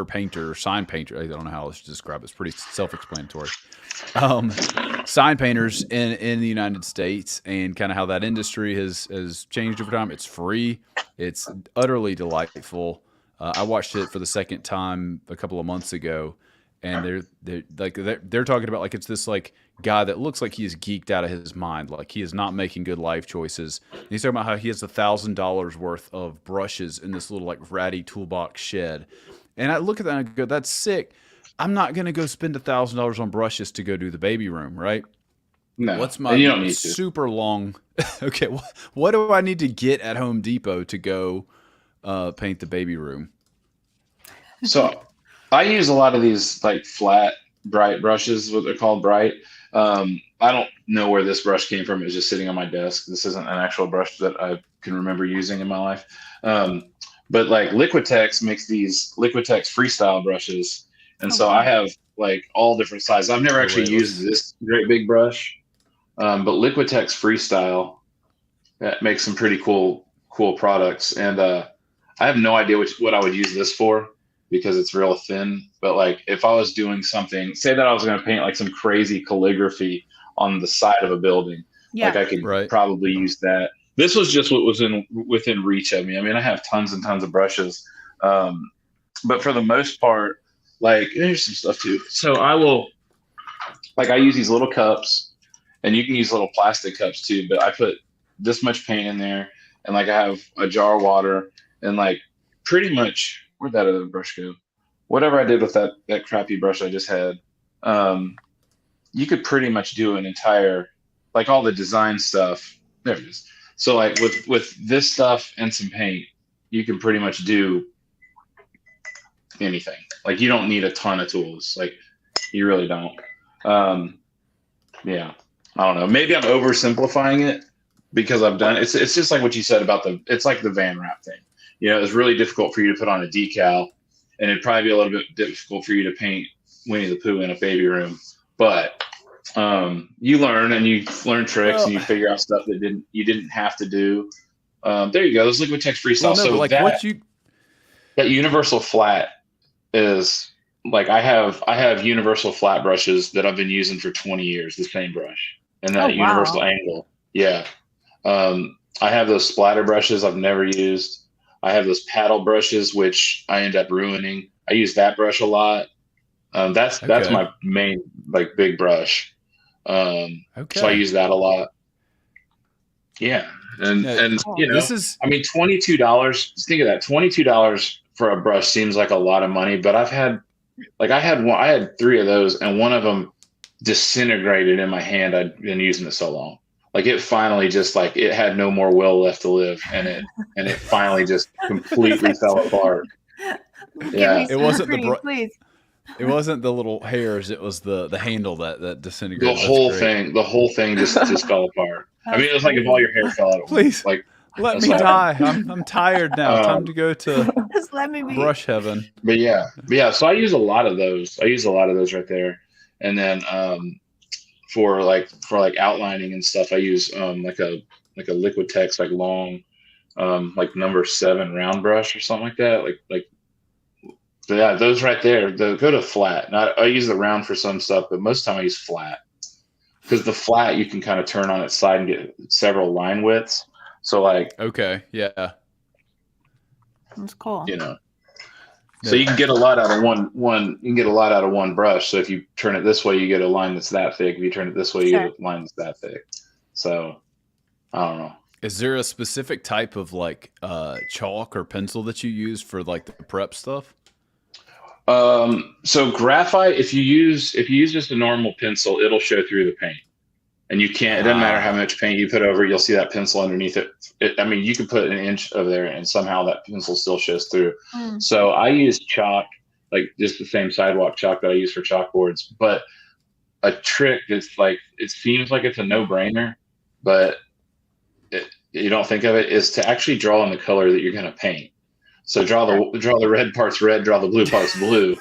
painter, sign painter. I don't know how else to describe it. It's pretty self-explanatory. Sign painters in the United States and kind of how that industry has changed over time. It's free. It's utterly delightful. I watched it for the second time a couple of months ago, and they're talking about like it's this like guy that looks like he's geeked out of his mind, like he is not making good life choices. And he's talking about how he has $1,000 worth of brushes in this little like ratty toolbox shed. And I look at that and I go, "That's sick. I'm not going to go spend $1,000 on brushes to go do the baby room, right?" No. What's my you don't need super long? Okay, what do I need to get at Home Depot to go paint the baby room? So I use a lot of these like flat bright brushes, what they're called, bright. I don't know where this brush came from. It was just sitting on my desk. This isn't an actual brush that I can remember using in my life. But like Liquitex makes these Liquitex freestyle brushes. And so I have like all different sizes. I've never actually used this great big brush. But Liquitex freestyle that makes some pretty cool products. And I have no idea what I would use this for, because it's real thin. But like if I was doing something, say that I was going to paint like some crazy calligraphy on the side of a building, like I could probably use that. This was just what was within reach of me. I mean, I have tons and tons of brushes. But for the most part, like here's some stuff too. So I use these little cups, and you can use little plastic cups too, but I put this much paint in there, and like I have a jar of water, and like pretty much, where'd that other brush go? Whatever I did with that crappy brush I just had, you could pretty much do an entire, like all the design stuff. There it is. So like with this stuff and some paint, you can pretty much do anything. Like you don't need a ton of tools. Like you really don't. Yeah, I don't know. Maybe I'm oversimplifying it because I've done it's just like what you said about it's like the van wrap thing. It's really difficult for you to put on a decal, and it'd probably be a little bit difficult for you to paint Winnie the Pooh in a baby room. But you learn tricks, and you figure out stuff that you didn't have to do. There you go. Those Liquitex freestyle. Well, no, so like that universal flat is like I have universal flat brushes that I've been using for 20 years. The same brush and that universal angle. Yeah. I have those splatter brushes I've never used. I have those paddle brushes, which I end up ruining. I use that brush a lot. That's my main like big brush. So I use that a lot. Yeah. And this is, I mean, $22, think of that, $22 for a brush seems like a lot of money, but I had 3 of those, and one of them disintegrated in my hand. I'd been using it so long. Like it finally just like it had no more will left to live, and it finally just completely fell apart. Yeah, it wasn't it wasn't the little hairs. It was the handle that disintegrated. The whole thing just fell apart. I mean, it was like if all your hair fell out. Please, like Let That's me all. die. I'm tired now. Time Um, to go to Just let me be. brush heaven. but yeah. So I use a lot of those. I use a lot of those right there, and then for like outlining and stuff, I use like a Liquitex like long like number 7 round brush or something like that. So yeah, those right there. Go to flat. Not I use the round for some stuff, but most of the time I use flat because the flat you can kind of turn on its side and get several line widths. So like Okay, yeah. That's cool. So you can get a lot out of one. You can get a lot out of one brush. So if you turn it this way, you get a line that's that thick. If you turn it this way, you get a line that's that thick. So I don't know. Is there a specific type of like chalk or pencil that you use for like the prep stuff? So graphite, if you use just a normal pencil, it'll show through the paint, and you can't. It doesn't matter how much paint you put over. You'll see that pencil underneath it. I mean, you can put an inch over there, and somehow that pencil still shows through. So I use chalk, like just the same sidewalk chalk that I use for chalkboards. But a trick that's like it seems like it's a no-brainer, but you don't think of it is to actually draw in the color that you're going to paint. So draw the red parts red, draw the blue parts blue,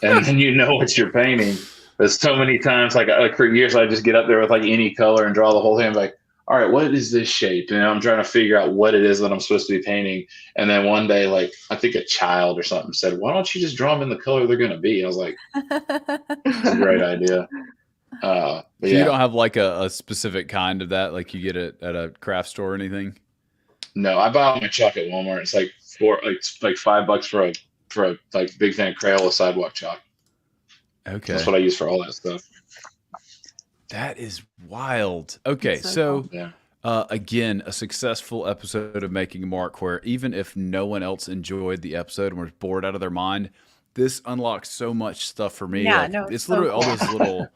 and then you know what you're painting. There's so many times, like for years, I just get up there with like any color and draw the whole thing. I'm like, all right, what is this shape? And I'm trying to figure out what it is that I'm supposed to be painting. And then one day, like I think a child or something said, "Why don't you just draw them in the color they're going to be?" And I was like, "It's a great idea." But So yeah. you don't have like a specific kind of that, like you get it at a craft store or anything? No, I buy all my chalk at Walmart. It's like $5 for a like big thing of Crayola sidewalk chalk. Okay. That's what I use for all that stuff. That is wild. Okay, That's so so cool. Yeah. again, a successful episode of Making a Mark where even if no one else enjoyed the episode and was bored out of their mind, this unlocks so much stuff for me. Yeah, Like, no, it's so literally all cool. those little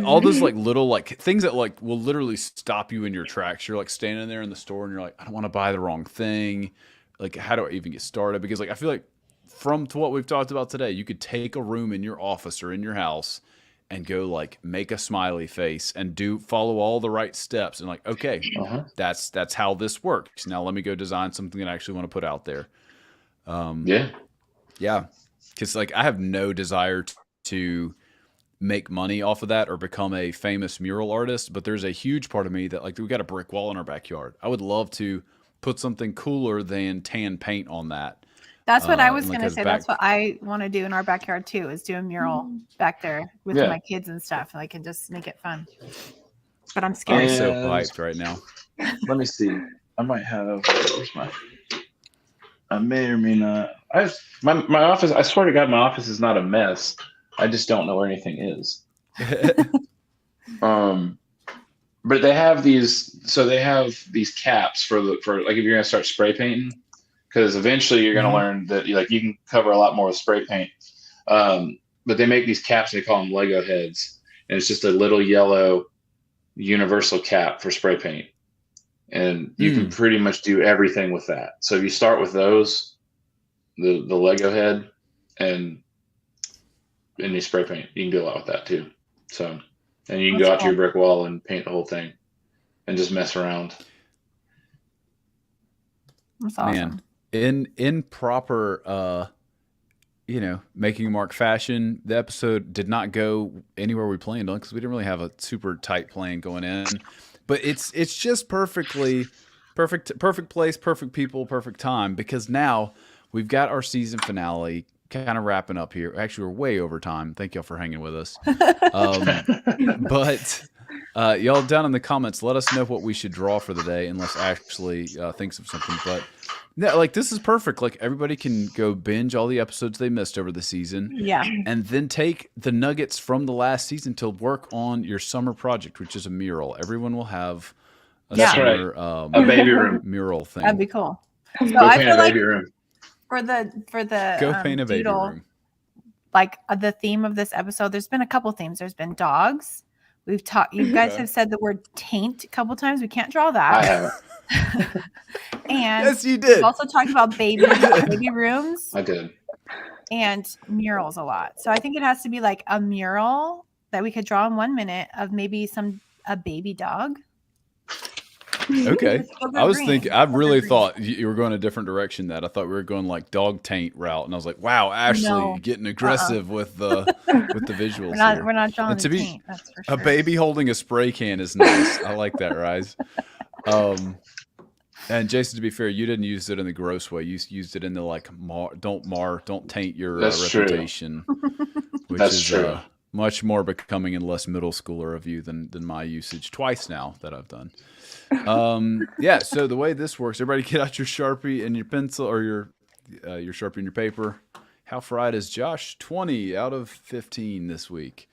all those like little like things that like will literally stop you in your tracks. You're like standing there in the store and you're like, I don't want to buy the wrong thing. Like, how do I even get started? Because like I feel like from to what we've talked about today, you could take a room in your office or in your house and go like make a smiley face and follow all the right steps and like, okay, that's how this works. Now let me go design something that I actually want to put out there. Yeah. Because like I have no desire to make money off of that or become a famous mural artist, but there's a huge part of me that like we got a brick wall in our backyard. I would love to put something cooler than tan paint on that. That's what I was and, like, going to as say. That's what I want to do in our backyard too, is do a mural back there with Yeah. my kids and stuff. I can just make it fun. But I'm scared. I'm so hyped right now. Let me see. I might have. Where's my? I may or may not. My office. I swear to God, my office is not a mess. I just don't know where anything is. But they have these. So they have these caps for like if you're gonna start spray painting, because eventually you're gonna learn that you can cover a lot more with spray paint. But they make these caps. They call them Lego heads, and it's just a little yellow universal cap for spray paint, and you can pretty much do everything with that. So if you start with those, the Lego head, and you spray paint, you can do a lot with that too. So, and you can go out to your brick wall and paint the whole thing, and just mess around. That's awesome. Man, in proper Making a Mark fashion, the episode did not go anywhere we planned on because we didn't really have a super tight plan going in. But it's just perfect place, perfect people, perfect time, because now we've got our season finale kind of wrapping up here. Actually, we're way over time. Thank y'all for hanging with us. But y'all down in the comments, let us know what we should draw for the day, unless Ashley thinks of something. But yeah, like this is perfect. Like everybody can go binge all the episodes they missed over the season. Yeah. And then take the nuggets from the last season to work on your summer project, which is a mural. Everyone will have a summer a baby room mural thing. That'd be cool. So Go I paint feel a like baby room. for the Go paint a baby doodle, room. like the theme of this episode, there's been a couple themes. There's been dogs. We've talked. You guys have said the word taint a couple times. We can't draw that. I haven't. And Yes, you did. we've also talked about baby rooms I did. and murals a lot. So I think it has to be like a mural that we could draw in 1 minute of maybe a baby dog. Okay. It's sugar I was green. thinking, I Sugar really green. thought you were going a different direction. That I thought we were going like dog taint route, and I was like, wow, Ashley, No. getting aggressive with the visuals here. We're not drawing And the to be taint. That's for sure. a baby holding a spray can is nice. I like that, Rise. And Jason, to be fair, you didn't use it in the gross way. You used it in the like don't taint your That's true. reputation, which That's is true. much more becoming and less middle schooler of you than my usage twice now that I've done. Yeah. So the way this works, everybody get out your Sharpie and your pencil, or your Sharpie and your paper. How fried is Josh? 20 out of 15 this week.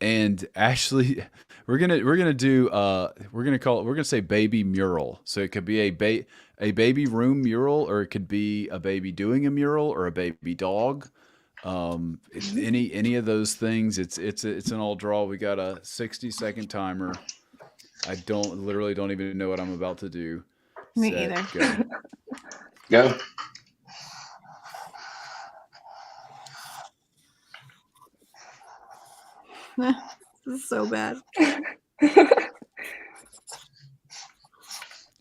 And Ashley, we're gonna say baby mural. So it could be a baby room mural, or it could be a baby doing a mural, or a baby dog. Any of those things. It's an all draw. We got a 60-second timer. I literally don't even know what I'm about to do. Me Set, either. Go. This is so bad.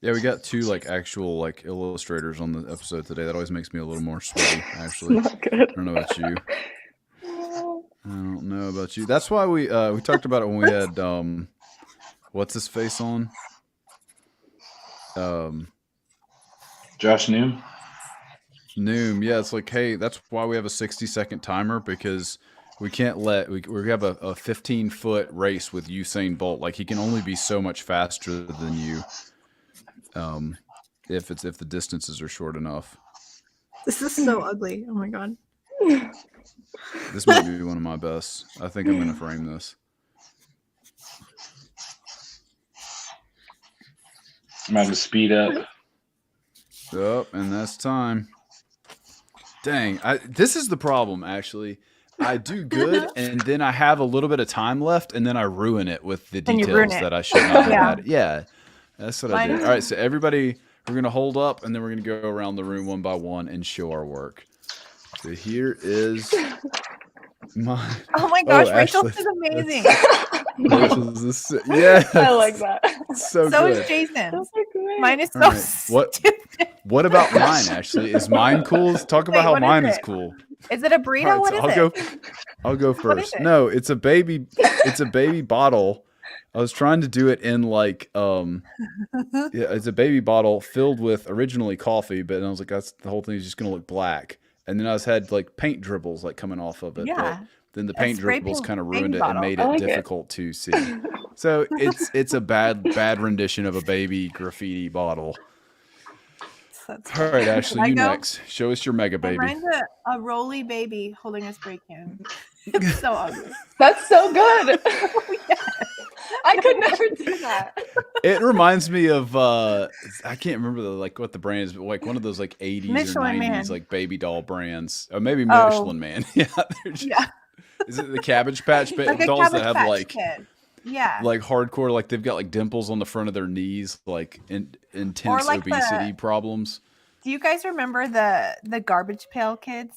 Yeah, we got two like actual like illustrators on the episode today. That always makes me a little more sweaty, actually. Not good. I don't know about you. I don't know about you. That's why we talked about it when we had what's his face on? Josh Noom. Noom. Yeah, it's like, hey, that's why we have a 60-second timer, because we can't let we have a 15-foot race with Usain Bolt. Like, he can only be so much faster than you. If the distances are short enough. This is so ugly. Oh my god. This might be one of my best. I think I'm gonna frame this. I'm having to speed up. Yep, and that's time. Dang, this is the problem, actually. I do good, and then I have a little bit of time left, and then I ruin it with the And you ruin details it. that I should not have Yeah. had. Yeah, that's what I Mine did. is- All right, so everybody, we're going to hold up, and then we're going to go around the room one by one and show our work. So here is my... Oh my gosh, Rachel's Ashley, is amazing. Rachel's is, yeah, I like that. so So good. is Jason. That's so great. Mine is so All right, what- stupid. What about mine, Ashley? Is mine cool? Talk about Wait, how what is mine is it? cool. Is it a burrito? All right, What so is it? I'll go What is first. it? No, it's a baby bottle. I was trying to do it in like yeah, it's a baby bottle filled with originally coffee, but I was like, that's the whole thing is just gonna look black. And then I had like paint dribbles like coming off of it. Yeah. But then the A paint spray dribbles paint kind of baby ruined it bottle. and made I it like it. difficult to see. So it's a bad rendition of a baby graffiti bottle. That's All right, Ashley, I you go? next. Show us your mega baby. Mine's a roly baby holding a spray can. It's so ugly. That's so good. Yeah. I could never do that. It reminds me of I can't remember what the brand is, but like one of those like 80s Michelin or 90s Man. like baby doll brands. Or maybe Oh. Michelin Man. Yeah, they're just, Yeah. Is it the Cabbage Patch Like a dolls Cabbage that have Patch like Kid. Yeah. like hardcore, like they've got like dimples on the front of their knees, like intense like the- obesity problems. Do you guys remember the Garbage Pail Kids?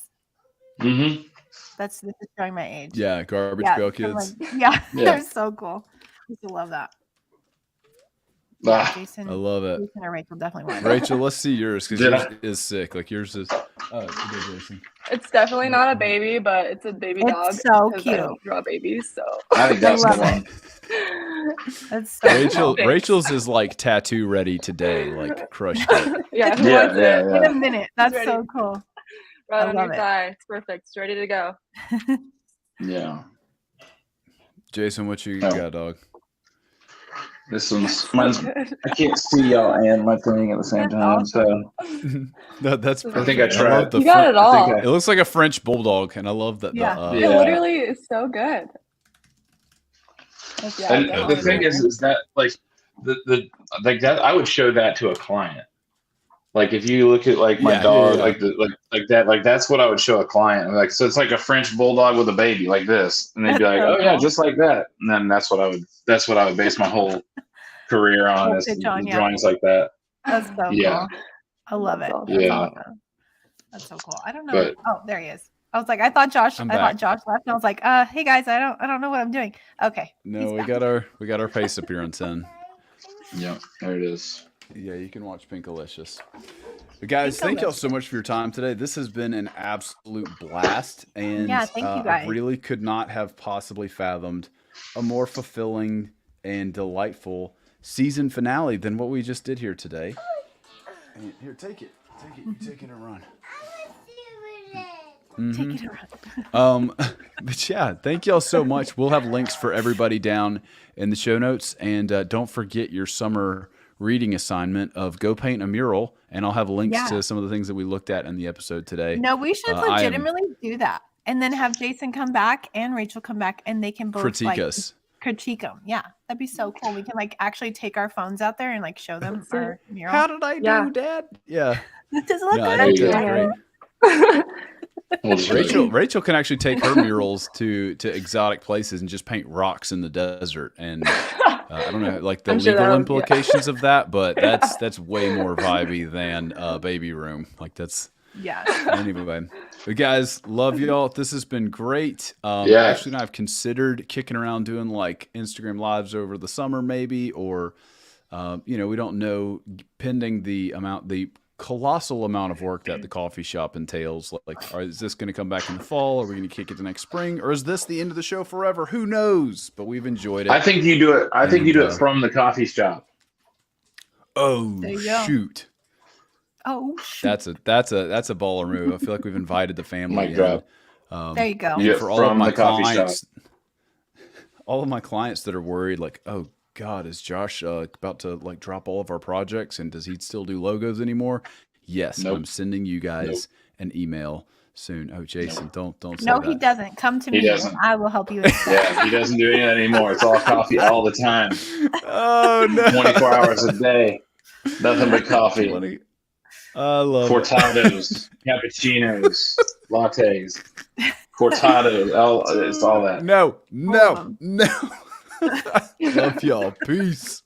Mm-hmm. This is showing my age. Yeah, Garbage Yeah, Pail from, Kids. like- yeah, Yeah. they're so cool. I used to love that. Ah, Jason, I love it. Jason or Rachel definitely won. Rachel, let's see yours because Yeah. yours is sick. Like yours is. Oh, you go, Jason. It's definitely not a baby, but it's a baby It's dog. so because cute. I don't draw babies, so. I think that's the love one. That's so Rachel, Thanks. Rachel's is like tattoo ready today. Like crushed it. Yeah, who Yeah, wants yeah, it? cool. In yeah. a minute. That's ready. so cool. Right I on love your it. thigh. It's perfect. It's ready to go. Yeah. Jason, what you Oh. got, dog? This mine's. I can't see y'all and my thing at the same That's time, so No, that's. I think I perfect. tried. love the You got it I all. think It looks like a French bulldog, and I love that. Yeah. The, It Yeah. literally is so good. Yeah, And definitely. the thing is that like the like that I would show that to a client. Like if you look at like my Yeah, dog, yeah. like that, like that's what I would show a client. Like so, it's like a French bulldog with a baby, like this, and they'd be That's like, so "Oh yeah, cool. just like that." And then that's what I would base my whole career on Whole is pitch on, yeah. drawings like that. That's so Yeah. cool. I love it. That's That's Yeah. awesome. That's so cool. I don't know. But- Oh, there he is. I was like, I thought Josh I'm left. And I was like, hey guys, I don't know what I'm doing. Okay. no, he's we back. got our pace appearance in. Yeah, there it is. Yeah, you can watch Pinkalicious. But guys, thank y'all so much for your time today. This has been an absolute blast, and Yeah, thank you I guys. really could not have possibly fathomed a more fulfilling and delightful season finale than what we just did here today. And here, take it. You take it and run. Take it around. But yeah, thank y'all so much. We'll have links for everybody down in the show notes, and don't forget your summer reading assignment of go paint a mural, and I'll have links to some of the things that we looked at in the episode today. No, we should legitimately do that, and then have Jason come back and Rachel come back, and they can both critique us. Critique them. Yeah, that'd be so cool. We can like actually take our phones out there and like show them our mural. How did I do, Dad? Yeah. Does it look I good? think that's great. Well, Rachel can actually take her murals to exotic places and just paint rocks in the desert. And I don't know, like the legal implications of that, but that's way more vibey than baby room. Like that's anyway. But guys, love y'all. This has been great. Actually, I've considered kicking around doing like Instagram lives over the summer, maybe, or we don't know, pending the colossal amount of work that the coffee shop entails. Like, is this going to come back in the fall? Are we going to kick it to next spring? Or is this the end of the show forever? Who knows? But we've enjoyed it. I think you do it. I think you do it from the coffee shop. Oh, shoot. Oh, shoot. That's a baller move. I feel like we've invited the family. Mic drop. There you go. For all of my clients, all of my clients that are worried, like, oh God, is Josh about to like drop all of our projects, and does he still do logos anymore? Yes, Nope. I'm sending you guys an email soon. Oh, Jason, don't say No, that. he doesn't. Come to me. doesn't. I will help you with that. Yeah, he doesn't do any of that anymore. It's all coffee all the time. Oh no, 24 hours a day, nothing but coffee. I love cortados, cappuccinos, lattes, cortados. It's all that. No. Love y'all. Peace.